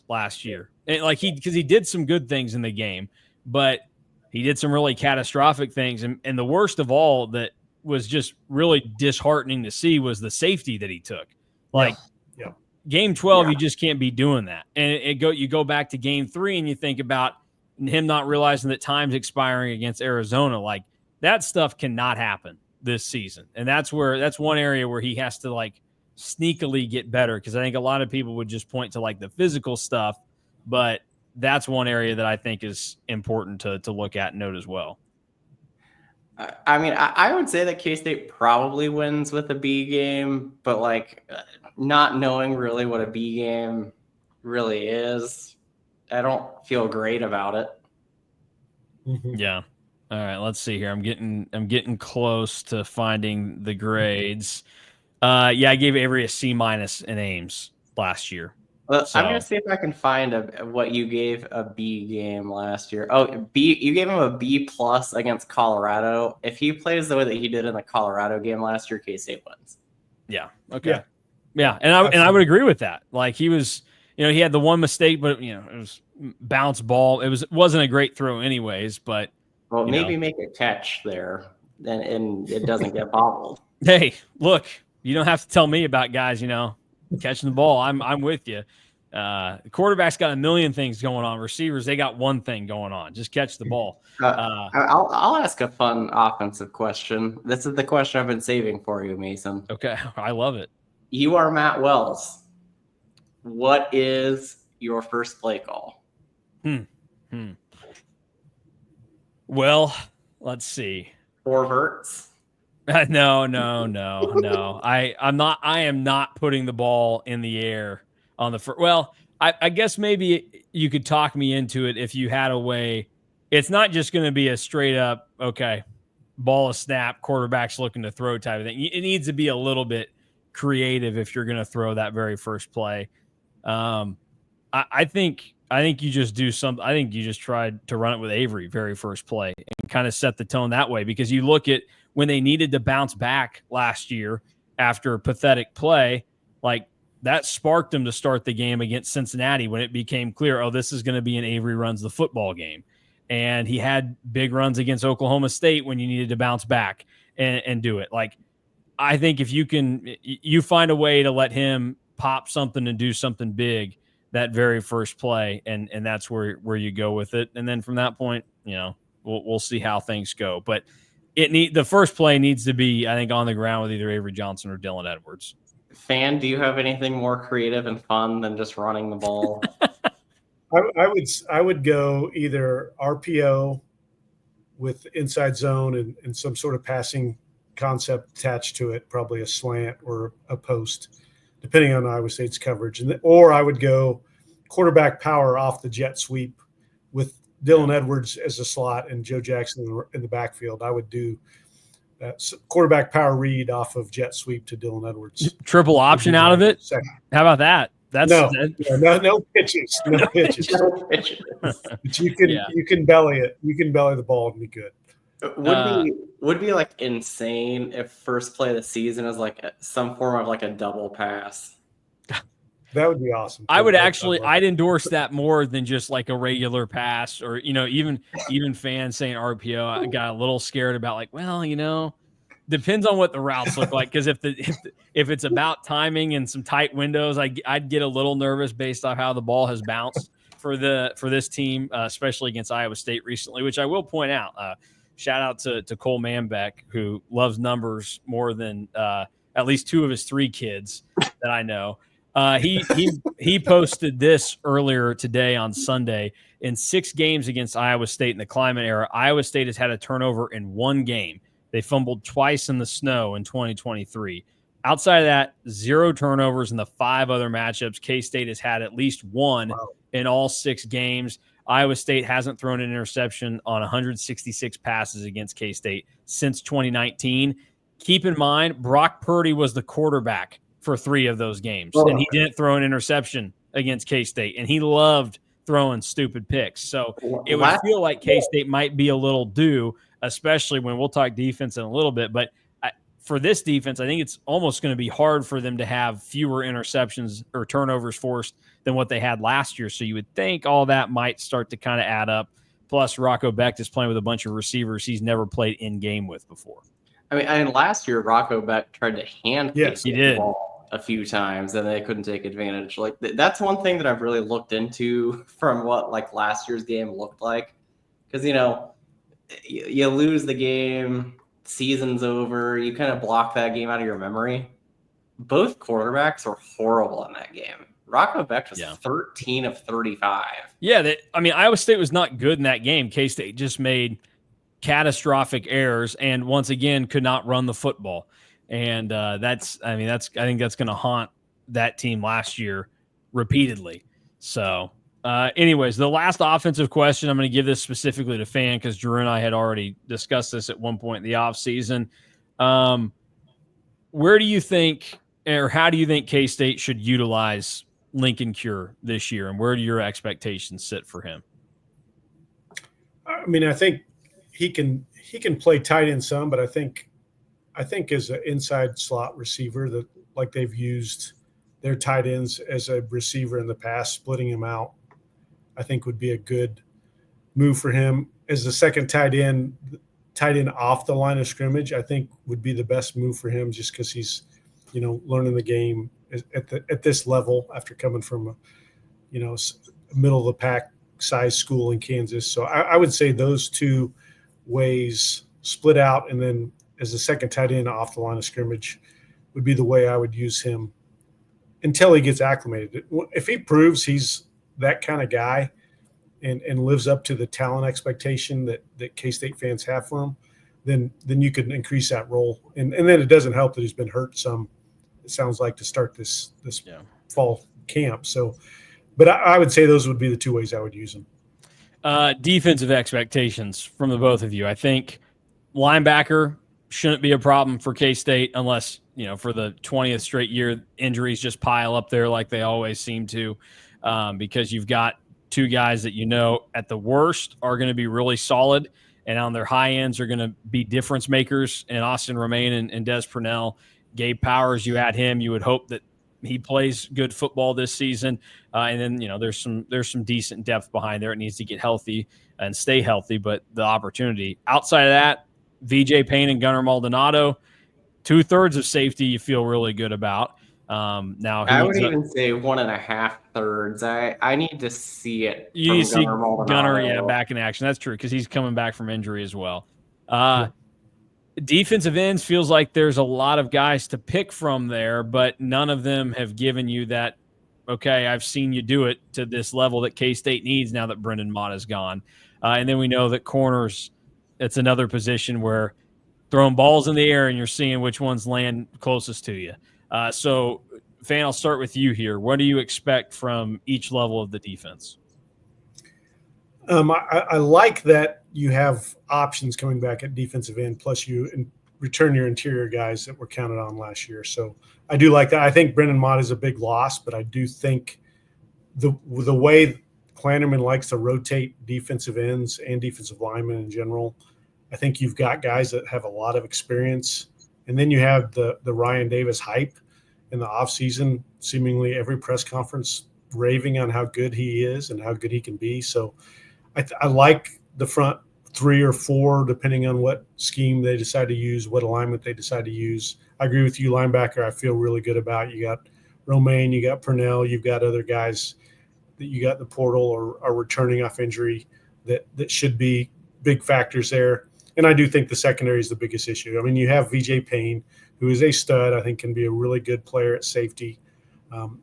last year. And because he did some good things in the game, but he did some really catastrophic things. And the worst of all that was just really disheartening to see was the safety that he took. Game 12, you just can't be doing that. And you go back to game 3 and you think about him not realizing that time's expiring against Arizona. Like that stuff cannot happen this season. And that's one area where he has to like sneakily get better. Cause I think a lot of people would just point to like the physical stuff, but that's one area that I think is important to look at and note as well. I mean, I would say that K-State probably wins with a B game, but like not knowing really what a B game really is, I don't feel great about it. Mm-hmm. Yeah. All right, let's see here. I'm getting close to finding the grades. I gave Avery a C- in Ames last year. Well, I'm gonna see if I can find what you gave a B game last year. Oh, B. You gave him a B+ against Colorado. If he plays the way that he did in the Colorado game last year, K-State wins. Yeah. Okay. Yeah, and I would agree with that. Like he was, he had the one mistake, but it was bounce ball. It wasn't a great throw, anyways. But maybe make a catch there, and it doesn't get bobbled. Hey, look, you don't have to tell me about guys, catching the ball. I'm with you. The quarterback's got a million things going on. Receivers, they got one thing going on. Just catch the ball. I'll ask a fun offensive question. This is the question I've been saving for you, Mason. Okay, I love it. You are Matt Wells. What is your first play call? Well, let's see. 4 verts. No. I am not putting the ball in the air on the first. Well, I guess maybe you could talk me into it if you had a way. It's not just going to be a straight up, okay, ball a snap, quarterback's looking to throw type of thing. It needs to be a little bit creative if you're going to throw that very first play. I think you just do something. I think you just tried to run it with Avery very first play and kind of set the tone that way, because you look at when they needed to bounce back last year after a pathetic play, like that sparked them to start the game against Cincinnati when it became clear, this is going to be an Avery runs the football game. And he had big runs against Oklahoma State when you needed to bounce back and do it. Like, I think if you find a way to let him pop something and do something big that very first play, and that's where you go with it. And then from that point, we'll see how things go. But the first play needs to be, I think, on the ground with either Avery Johnson or Dylan Edwards. Fan, do you have anything more creative and fun than just running the ball? I would go either RPO with inside zone and some sort of passing concept attached to it, probably a slant or a post, depending on Iowa State's coverage. Or I would go quarterback power off the jet sweep with Dylan Edwards as a slot and Joe Jackson in the backfield. I would do quarterback power read off of jet sweep to Dylan Edwards. Triple option out of it. Second. How about that? No pitches. No pitches. But you can belly it. You can belly the ball and be good. Would be like insane if first play of the season is like some form of like a double pass. That would be awesome. I'd endorse that more than just like a regular pass, or even fans saying RPO. I got a little scared about like, well, depends on what the routes look like, because if it's about timing and some tight windows, I'd get a little nervous based on how the ball has bounced for this team, especially against Iowa State recently, which I will point out. Shout out to Cole Manbeck, who loves numbers more than at least two of his three kids that I know. He posted this earlier today on Sunday. In 6 games against Iowa State in the climate era, Iowa State has had a turnover in 1 game. They fumbled twice in the snow in 2023. Outside of that, 0 turnovers in the 5 other matchups. K-State has had at least 1 in all 6 games. Iowa State hasn't thrown an interception on 166 passes against K-State since 2019. Keep in mind, Brock Purdy was the quarterback for 3 of those games, and he didn't throw an interception against K-State, and he loved throwing stupid picks. So it would feel like K-State might be a little due, especially when we'll talk defense in a little bit. But for this defense, I think it's almost going to be hard for them to have fewer interceptions or turnovers forced than what they had last year. So you would think all that might start to kind of add up. Plus, Rocco Becht is playing with a bunch of receivers he's never played in game with before. I mean, last year Rocco Becht tried to hand the ball a few times, and they couldn't take advantage. Like that's one thing that I've really looked into from what like last year's game looked like, because you lose the game, season's over, you kind of block that game out of your memory. Both quarterbacks were horrible in that game. Rocco Becht was 13 of 35. Yeah, Iowa State was not good in that game. K-State just made catastrophic errors and once again could not run the football. And I think that's going to haunt that team last year repeatedly. So anyways, the last offensive question, I'm going to give this specifically to Fan because Drew and I had already discussed this at one point in the offseason. Where do you think, or how do you think K-State should utilize Lincoln Cure this year, and where do your expectations sit for him? I mean, I think he can play tight end some, but I think as an inside slot receiver, that like they've used their tight ends as a receiver in the past, splitting him out, I think would be a good move for him. As the second tight end off the line of scrimmage, I think would be the best move for him, just because he's learning the game at this level after coming from a middle of the pack size school in Kansas. So I would say those 2 ways, split out and then as the second tight end off the line of scrimmage, would be the way I would use him until he gets acclimated. If he proves he's that kind of guy and lives up to the talent expectation that K-State fans have for him, then you can increase that role. And then it doesn't help that he's been hurt some, it sounds like, to start this fall camp. So, but I would say those would be the 2 ways I would use him. Defensive expectations from the both of you. I think linebacker shouldn't be a problem for K-State unless, for the 20th straight year, injuries just pile up there like they always seem to, because you've got 2 guys that at the worst are going to be really solid, and on their high ends are going to be difference makers in Austin Romaine and Des Purnell. Gabe Powers, you add him, you would hope that he plays good football this season. And then, there's some decent depth behind there. It needs to get healthy and stay healthy, but the opportunity outside of that, VJ Payne and Gunnar Maldonado, 2/3 of safety you feel really good about. Now I would even say 1.5 thirds. I need to see it. You need to see Gunnar, back in action. That's true, because he's coming back from injury as well. Defensive ends feels like there's a lot of guys to pick from there, but none of them have given you that, okay, I've seen you do it to this level that K-State needs now that Brendan Mott is gone. And then we know that corners, it's another position where throwing balls in the air and you're seeing which ones land closest to you. So, Fan, I'll start with you here. What do you expect from each level of the defense? I like that you have options coming back at defensive end, plus you return your interior guys that were counted on last year. So I do like that. I think Brendan Mott is a big loss, but I do think the way Klanderman likes to rotate defensive ends and defensive linemen in general, I think you've got guys that have a lot of experience. And then you have the Ryan Davis hype in the offseason, seemingly every press conference raving on how good he is and how good he can be. So I like the front 3 or 4, depending on what scheme they decide to use, what alignment they decide to use. I agree with you, linebacker. I feel really good about. You got Romaine, you got Purnell, you've got other guys that you got in the portal or are returning off injury that should be big factors there. And I do think the secondary is the biggest issue. I mean, you have VJ Payne, who is a stud. I think can be a really good player at safety. And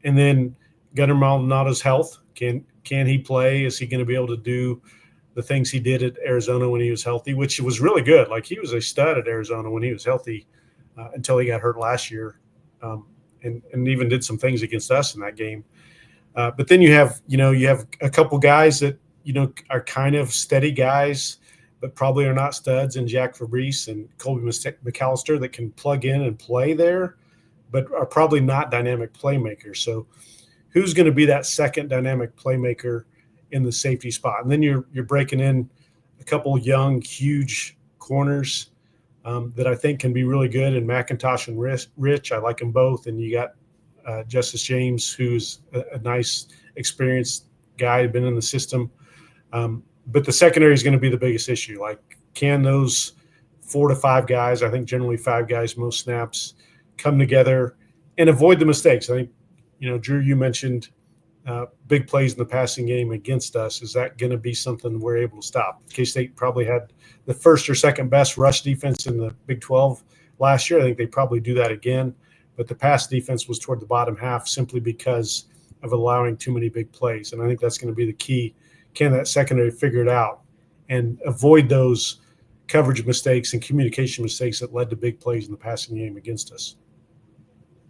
then Gunnar Maldonado's health. Can he play? Is he going to be able to do the things he did at Arizona when he was healthy, which was really good? Like, he was a stud at Arizona when he was healthy until he got hurt last year, and even did some things against us in that game. But then you have a couple guys that, are kind of steady guys, but probably are not studs, in Jack Fabrice and Colby McAllister, that can plug in and play there, but are probably not dynamic playmakers. So who's going to be that second dynamic playmaker in the safety spot? And then you're breaking in a couple young, huge corners that I think can be really good, and McIntosh and Rich. I like them both. And you got Justice James, who's a nice, experienced guy, been in the system. But the secondary is going to be the biggest issue. Like, can those 4 to 5 guys, I think generally 5 guys, most snaps, come together and avoid the mistakes? I think, Drew, you mentioned big plays in the passing game against us. Is that going to be something we're able to stop? K-State probably had the first or second best rush defense in the Big 12 last year. I think they probably do that again. But the pass defense was toward the bottom half simply because of allowing too many big plays. And I think that's going to be the key. Can that secondary figure it out and avoid those coverage mistakes and communication mistakes that led to big plays in the passing game against us?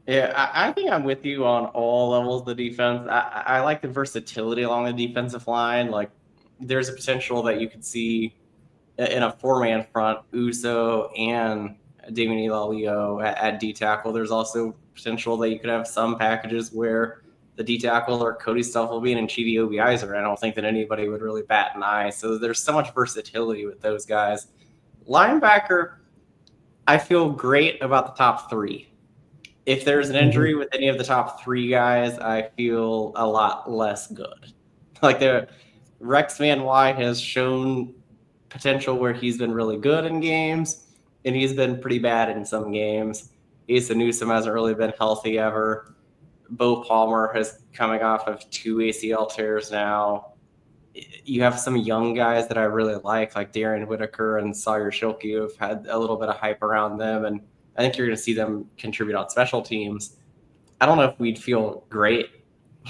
Yeah, I think I'm with you on all levels of the defense. I like the versatility along the defensive line. Like, there's a potential that you could see in a 4-man front, Uso and Damien Ilalio at D tackle. There's also potential that you could have some packages where the D tackle or Cody Stufflebean and Chidi Obiizer. I don't think that anybody would really bat an eye. So there's so much versatility with those guys. Linebacker, I feel great about the top 3. If there's an injury with any of the top 3 guys, I feel a lot less good. Like, the Rex Van Wy has shown potential where he's been really good in games, and he's been pretty bad in some games. Asa Newsom hasn't really been healthy ever. Bo Palmer is coming off of 2 ACL tears now. You have some young guys that I really like Darian Whitaker and Sawyer Schilke, who have had a little bit of hype around them, and I think you're going to see them contribute on special teams. I don't know if we'd feel great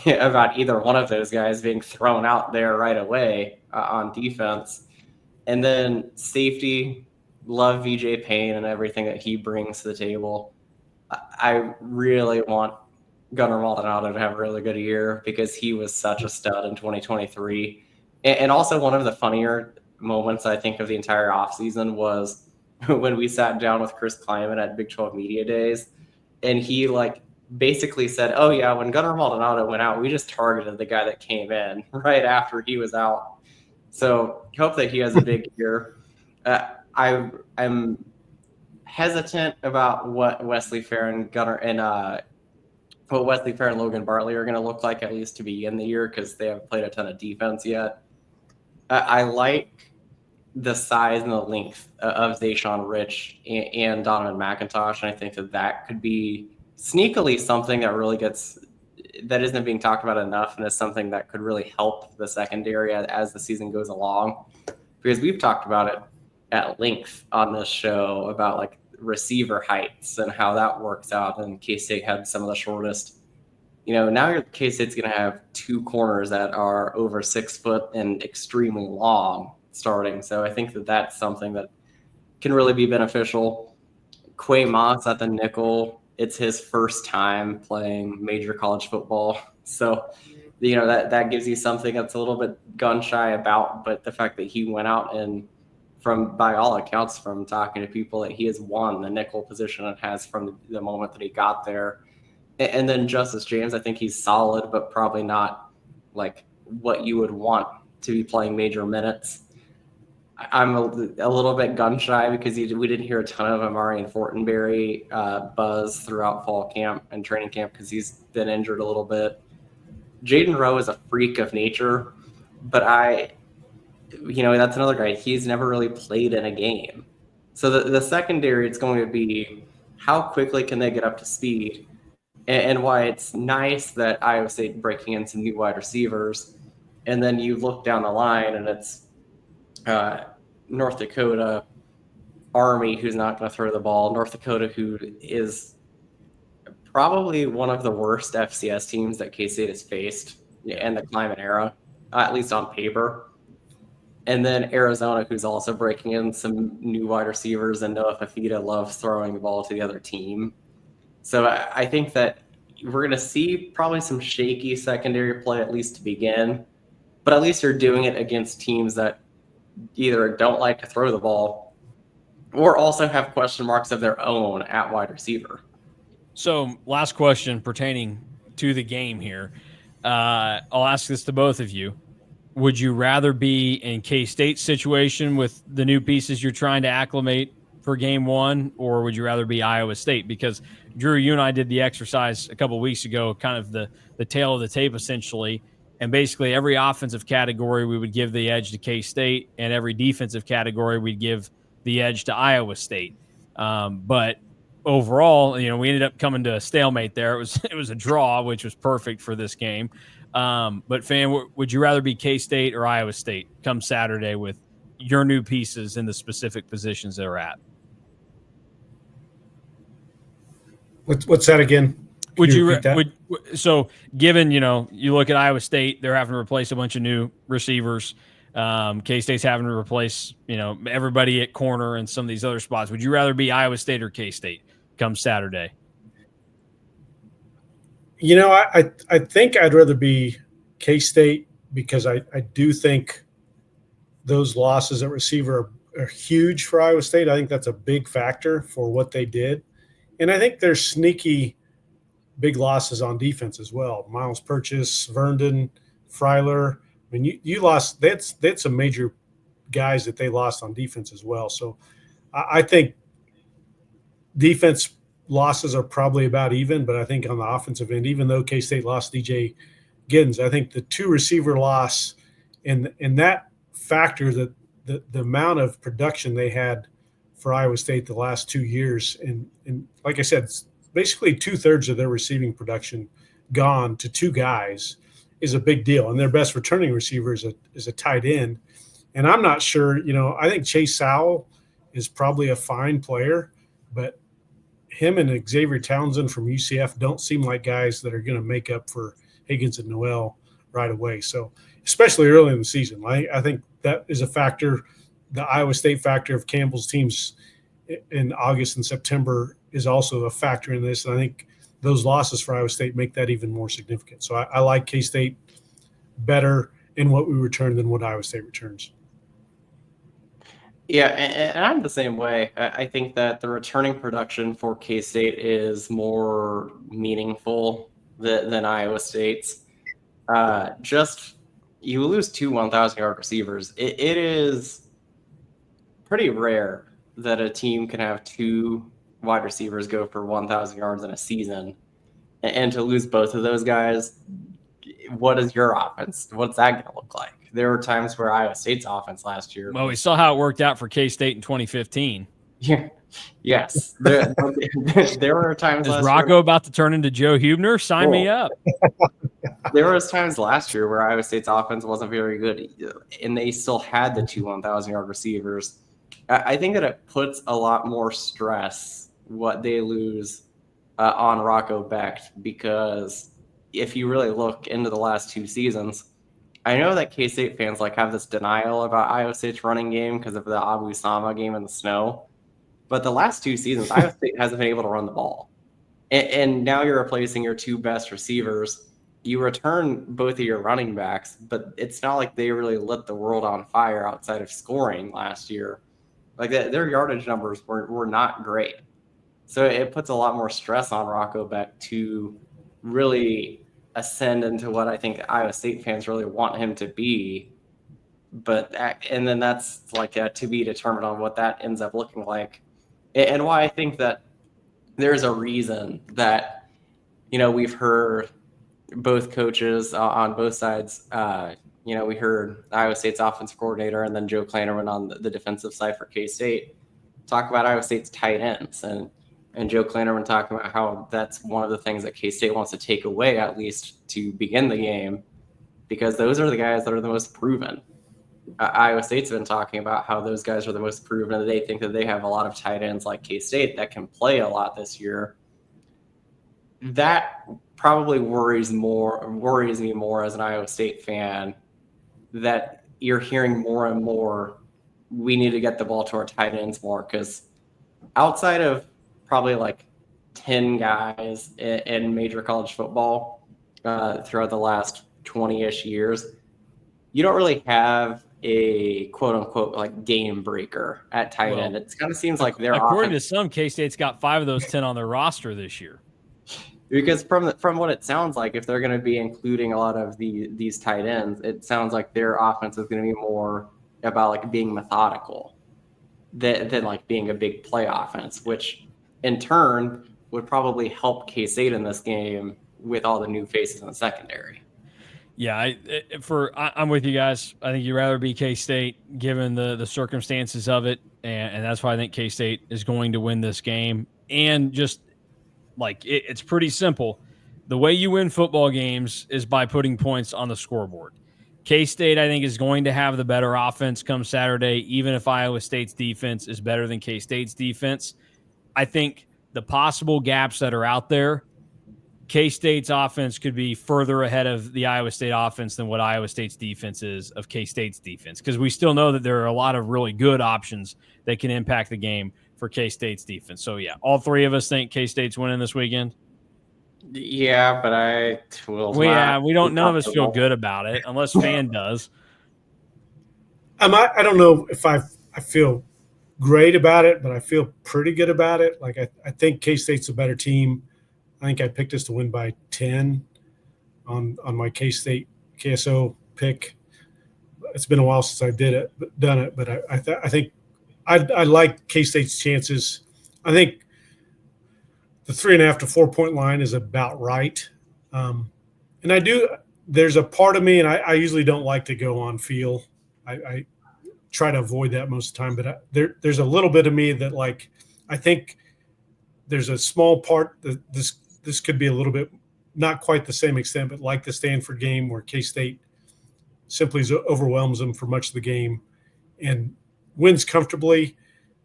about either one of those guys being thrown out there right away on defense. And then safety, love VJ Payne and everything that he brings to the table. I really want Gunnar Maldonado to have a really good year because he was such a stud in 2023. And also, one of the funnier moments, I think, of the entire offseason was when we sat down with Chris Kleiman at Big 12 Media Days, and he basically said, "Oh yeah, when Gunnar Maldonado went out, we just targeted the guy that came in right after he was out." So hope that he has a big year. I'm hesitant about what Wesley Fair and Logan Bartley are going to look like, at least to begin the year, because they haven't played a ton of defense yet. I like the size and the length of Zayshawn Rich and Donovan McIntosh, and I think that could be sneakily something that isn't being talked about enough, and is something that could really help the secondary as the season goes along, because we've talked about it at length on this show about receiver heights and how that works out, and K-State had some of the shortest. Now K-State's going to have 2 corners that are over 6 foot and extremely long starting. So I think that that's something that can really be beneficial. Quay Moss at the nickel, it's his first time playing major college football. So, that gives you something that's a little bit gun shy about, but the fact that he went out and by all accounts, from talking to people, that he has won the nickel position and has from the moment that he got there. And then Justice James, I think he's solid, but probably not like what you would want to be playing major minutes. I'm a little bit gun shy because we didn't hear a ton of Amari and Fortenberry buzz throughout fall camp and training camp because he's been injured a little bit. Jaden Rowe is a freak of nature, but that's another guy. He's never really played in a game. So the secondary, it's going to be how quickly can they get up to speed, and why it's nice that Iowa State breaking in some new wide receivers. And then you look down the line and it's North Dakota, Army, who's not going to throw the ball, North Dakota, who is probably one of the worst FCS teams that K-State has faced in the climate era, at least on paper. And then Arizona, who's also breaking in some new wide receivers, and Noah Fafita loves throwing the ball to the other team. So I think that we're going to see probably some shaky secondary play, at least to begin. But at least you're doing it against teams that either don't like to throw the ball or also have question marks of their own at wide receiver. So last question pertaining to the game here. I'll ask this to both of you. Would you rather be in K-State's situation with the new pieces you're trying to acclimate for game one, or would you rather be Iowa State? Because Drew, you and I did the exercise a couple of weeks ago, kind of the tail of the tape essentially. And basically every offensive category we would give the edge to K-State, and every defensive category we'd give the edge to Iowa State. But overall, we ended up coming to a stalemate there. It was a draw, which was perfect for this game. But Fan, would you rather be K-State or Iowa State come Saturday with your new pieces in the specific positions they're at? What's that again? Would you so given, you look at Iowa State, they're having to replace a bunch of new receivers. K-State's having to replace, everybody at corner and some of these other spots. Would you rather be Iowa State or K-State come Saturday? I think I'd rather be K-State because I do think those losses at receiver are huge for Iowa State. I think that's a big factor for what they did. And I think there's sneaky big losses on defense as well. Miles Purchase, Verndon, Freiler. I mean, you lost – they had some major guys that they lost on defense as well. So I think defense losses are probably about even, but I think on the offensive end, even though K-State lost DJ Giddens, I think the two receiver loss and that factor, that the amount of production they had for Iowa State the last 2 years, and like I said, basically 2/3 of their receiving production gone to two guys is a big deal. And their best returning receiver is a tight end. And I'm not sure, I think Chase Sowell is probably a fine player, but him and Xavier Townsend from UCF don't seem like guys that are going to make up for Higgins and Noel right away. So especially early in the season, I think that is a factor. The Iowa State factor of Campbell's teams in August and September is also a factor in this. And I think those losses for Iowa State make that even more significant. So I like K-State better in what we return than what Iowa State returns. Yeah, and I'm the same way. I think that the returning production for K-State is more meaningful than Iowa State's. You lose two 1,000-yard receivers. It is pretty rare that a team can have two wide receivers go for 1,000 yards in a season. And to lose both of those guys, what is your offense? What's that going to look like? There were times where Iowa State's offense last year. Well, we saw how it worked out for K-State in 2015. Yeah. Yes. There were times Is Rocco about to turn into Joe Huebner? Sign me up. There was times last year where Iowa State's offense wasn't very good, and they still had the two 1,000-yard receivers. I think that it puts a lot more stress what they lose on Rocco Becht, because if you really look into the last two seasons, I know that K-State fans like have this denial about Iowa State's running game because of the Abu Sama game in the snow. But the last 2 seasons, Iowa State hasn't been able to run the ball. And now you're replacing your 2 best receivers. You return both of your running backs, but it's not like they really lit the world on fire outside of scoring last year. Like their yardage numbers were not great. So it puts a lot more stress on Rocco Beck to really ascend into what I think Iowa State fans really want him to be. And then that's like to be determined on what that ends up looking like. And why I think that there's a reason that, we've heard both coaches on both sides. We heard Iowa State's offensive coordinator and then Joe Klannerman on the defensive side for K-State talk about Iowa State's tight ends. And Joe Klannerman talking about how that's one of the things that K-State wants to take away, at least to begin the game, because those are the guys that are the most proven. Iowa State's been talking about how those guys are the most proven, and they think that they have a lot of tight ends like K-State that can play a lot this year. That probably worries me more as an Iowa State fan, that you're hearing more and more, we need to get the ball to our tight ends more, because outside of probably like 10 guys in major college football throughout the last 20-ish years, you don't really have a quote unquote like game breaker at tight end. It kind of seems like they're according to some, K-State's got 5 of those 10 on their roster this year. Because from what it sounds like, if they're going to be including a lot of these tight ends, it sounds like their offense is going to be more about like being methodical than like being a big play offense, which in turn would probably help K-State in this game with all the new faces in the secondary. Yeah, I'm with you guys. I think you'd rather be K-State given the circumstances of it, and that's why I think K-State is going to win this game. And just like it's pretty simple. The way you win football games is by putting points on the scoreboard. K-State, I think, is going to have the better offense come Saturday, even if Iowa State's defense is better than K-State's defense. I think the possible gaps that are out there, K-State's offense could be further ahead of the Iowa State offense than what Iowa State's defense is of K-State's defense, because we still know that there are a lot of really good options that can impact the game for K-State's defense. So, yeah, all 3 of us think K-State's winning this weekend. Yeah, but I will. We don't. None of us feel good about it unless Fan does. I don't know if I feel great about it, but I feel pretty good about it. Like I think K-State's a better team. I think I picked us to win by 10 on my K-State KSO pick. It's been a while since I've done it, but I think I like K-State's chances. I think the 3.5 to 4 point line is about right. And there's a part of me, and I usually don't like to go on feel. I try to avoid that most of the time, but there's a little bit of me that I think there's a small part that this could be a little bit, not quite the same extent, but like the Stanford game where K-State simply overwhelms them for much of the game and wins comfortably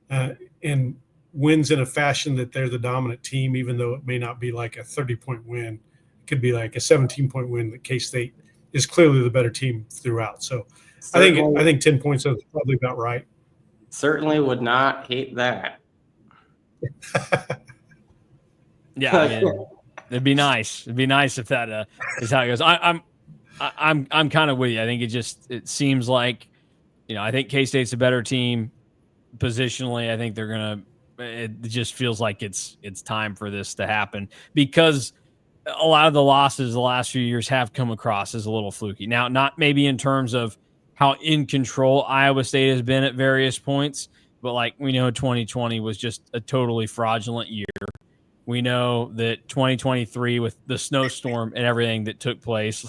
and wins in a fashion that they're the dominant team, even though it may not be like a 30-point win. It could be like a 17-point win that K-State is clearly the better team throughout. So I think 10 points is probably about right. Certainly would not hate that. Yeah, I mean, it'd be nice. It'd be nice if that is how it goes. I'm kind of with you. I think it seems like, I think K-State's a better team positionally. I think it just feels like it's time for this to happen, because a lot of the losses the last few years have come across as a little fluky. Now, not maybe in terms of how in control Iowa State has been at various points, but like we know 2020 was just a totally fraudulent year. We know that 2023 with the snowstorm and everything that took place,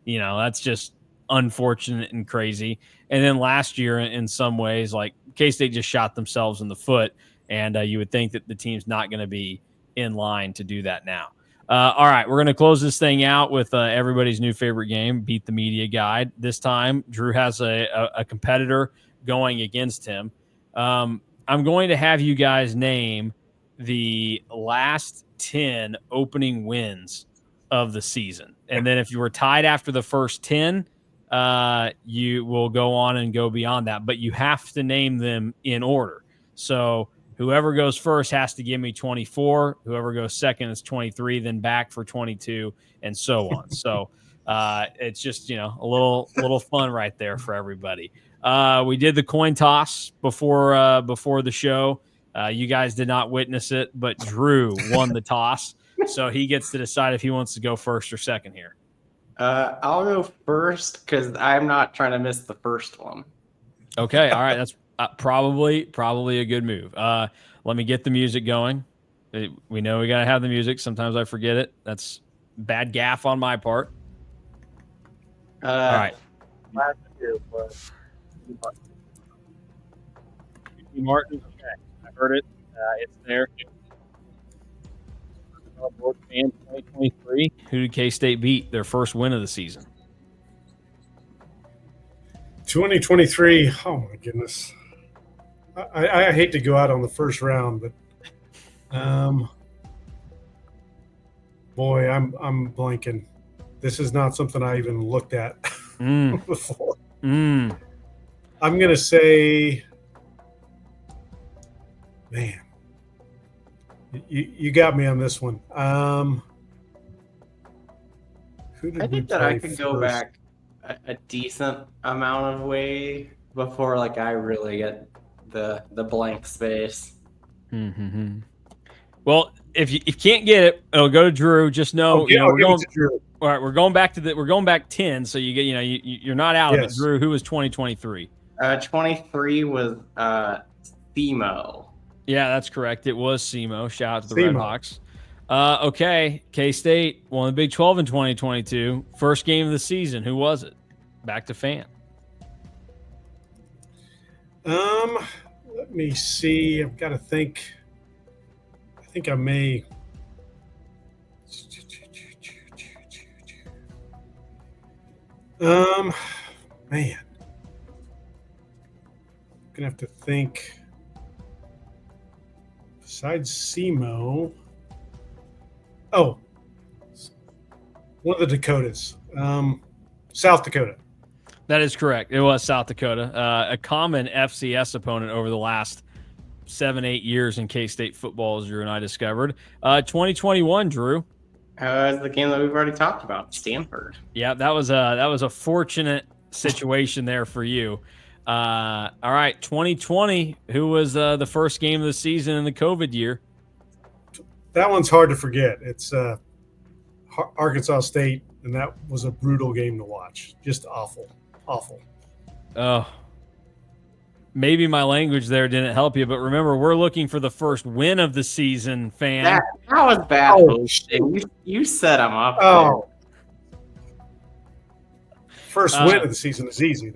that's just unfortunate and crazy. And then last year, in some ways, like K-State just shot themselves in the foot, and you would think that the team's not going to be in line to do that now. All right, we're going to close this thing out with everybody's new favorite game, Beat the Media Guide. This time, Drew has a competitor going against him. I'm going to have you guys name the last 10 opening wins of the season. And then if you were tied after the first 10, you will go on and go beyond that. But you have to name them in order. So whoever goes first has to give me 24. Whoever goes second is 23, then back for 22, and so on. So it's just, a little fun right there for everybody. We did the coin toss before the show. You guys did not witness it, but Drew won the toss, so he gets to decide if he wants to go first or second here. I'll go first because I'm not trying to miss the first one. Okay, all right, that's probably a good move. Let me get the music going. We know we gotta have the music. Sometimes I forget it. That's bad gaff on my part. All right. Martin, okay, I heard it. It's there. 2023. Who did K-State beat? Their first win of the season. 2023. Oh my goodness. I hate to go out on the first round, but boy, I'm blanking. This is not something I even looked at before. I'm gonna say, man, you got me on this one. Who did I we think that play I could go first? back a decent amount of way before I really get the blank space. Mm-hmm. Well, if you can't get it, it'll go to Drew. Just know, we're going. All right, we're going back 10. So you get, you're not out of it. Drew, who was 2023? 23 was Themo. Yeah, that's correct. It was SEMO. Shout out to the Redhawks. Okay, K-State won the Big 12 in 2022. First game of the season. Who was it? Back to Fan. Let me see. I've got to think. I think I may. Man, gonna have to think. Besides SEMO, one of the Dakotas, South Dakota. That is correct. It was South Dakota, a common FCS opponent over the last 7-8 years in K-State football, as Drew and I discovered. 2021, Drew. It's the game that we've already talked about, Stanford. Yeah, that was a fortunate situation there for you. All right, 2020. Who was the first game of the season in the COVID year? That one's hard to forget. It's Arkansas State, and that was a brutal game to watch. Just awful. Oh, maybe my language there didn't help you, but remember, we're looking for the first win of the season, Fan. That was bad. You set them up. Oh, first win of the season is easy.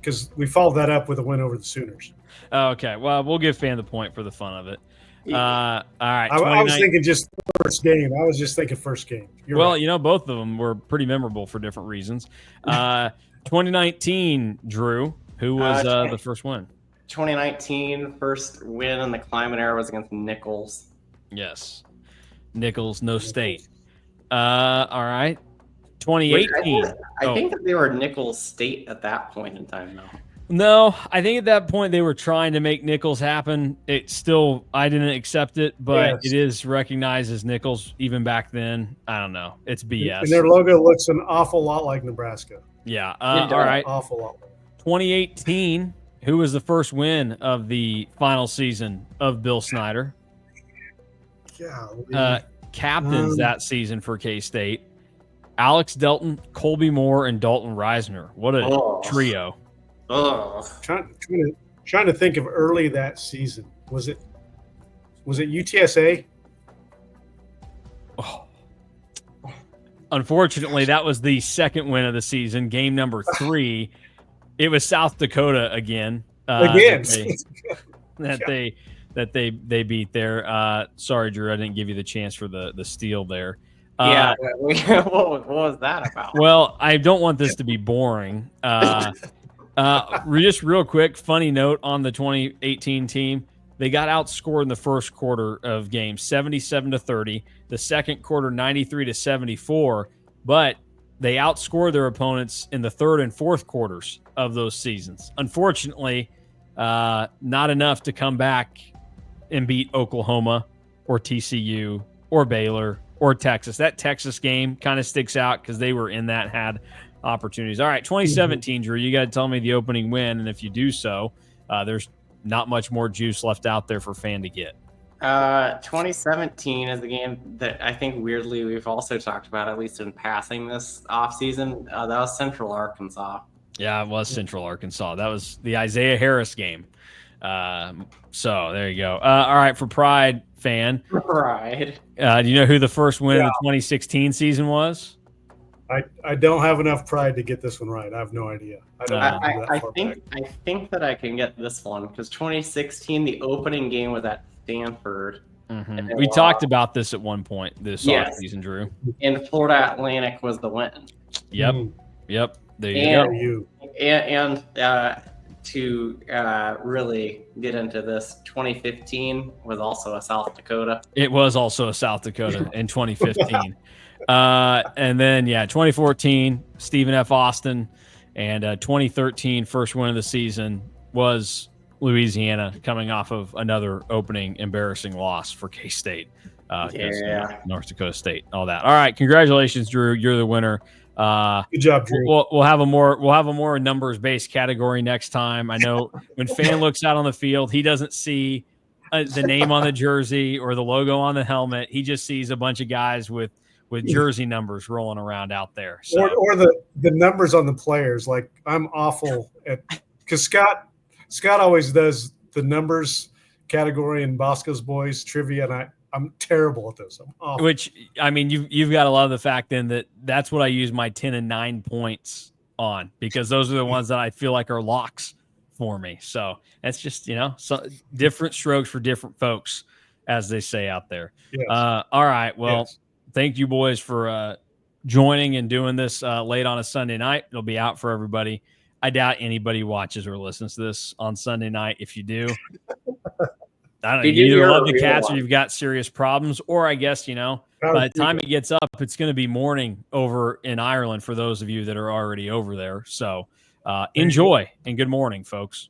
Because we followed that up with a win over the Sooners. Okay, well, we'll give Fan the point for the fun of it. All right. I was thinking just first game. I was just thinking first game. You're right. Both of them were pretty memorable for different reasons. 2019, Drew, who was the first win? 2019, first win in the Climate era was against Nichols. Yes. Nichols, no state. All right. 2018. I think that they were Nichols State at that point in time, though. No, I think at that point they were trying to make Nichols happen. I didn't accept it, but It is recognized as Nichols even back then. I don't know. It's BS. And their logo looks an awful lot like Nebraska. Yeah. All right. Awful lot. 2018. Who was the first win of the final season of Bill Snyder? Captains that season for K-State. Alex Delton, Colby Moore, and Dalton Reisner. What a trio. Trying to think of early that season. Was it UTSA? Oh. Unfortunately, that was the second win of the season, game number 3. It was South Dakota again. That they beat there. Sorry, Drew, I didn't give you the chance for the steal there. What was that about? Well, I don't want this to be boring. Just real quick, funny note on the 2018 team. They got outscored in the first quarter of games, 77-30. The second quarter, 93-74. But they outscored their opponents in the third and fourth quarters of those seasons. Unfortunately, not enough to come back and beat Oklahoma or TCU or Baylor or Texas. That Texas game kind of sticks out because they were in that, had opportunities. All right, 2017, Drew, you got to tell me the opening win, and if you do so, there's not much more juice left out there for fan to get. 2017 is the game that I think weirdly we've also talked about, at least in passing this offseason. That was Central Arkansas. Yeah, it was Central Arkansas. That was the Isaiah Harris game. So there you go. All right, for Pride fan. Pride. Do you know who the first win of the 2016 season was? I don't have enough pride to get this one right. I have no idea. I think that I can get this one because 2016, the opening game was at Stanford. Mm-hmm. We talked about this at one point this offseason, Drew. And Florida Atlantic was the win. Yep. Yep. There you go. And to really get into this, 2015 was also a South Dakota. It was also a South Dakota in 2015. And then, 2014, Stephen F. Austin, and 2013, first win of the season was Louisiana, coming off of another opening embarrassing loss for K-State. North Dakota State, all that. All right, congratulations, Drew. You're the winner. Good job, Drew. We'll have a more numbers based category next time. I know when fan looks out on the field, he doesn't see the name on the jersey or the logo on the helmet. He just sees a bunch of guys with jersey numbers rolling around out there. So. Or the numbers on the players. Like, I'm awful at, because Scott always does the numbers category in Bosco's Boys trivia, and I'm terrible at those. I'm awful. Which, I mean, you've got to love the fact then that's what I use my 10 and 9 points on, because those are the ones that I feel like are locks for me. So that's just, so different strokes for different folks, as they say out there. Yes. All right. Well, thank you boys for joining and doing this late on a Sunday night. It'll be out for everybody. I doubt anybody watches or listens to this on Sunday night. If you do, I don't know. You either love the Cats or you've got serious problems, or I guess, by the time it gets up, it's going to be morning over in Ireland for those of you that are already over there. So enjoy and good morning, folks.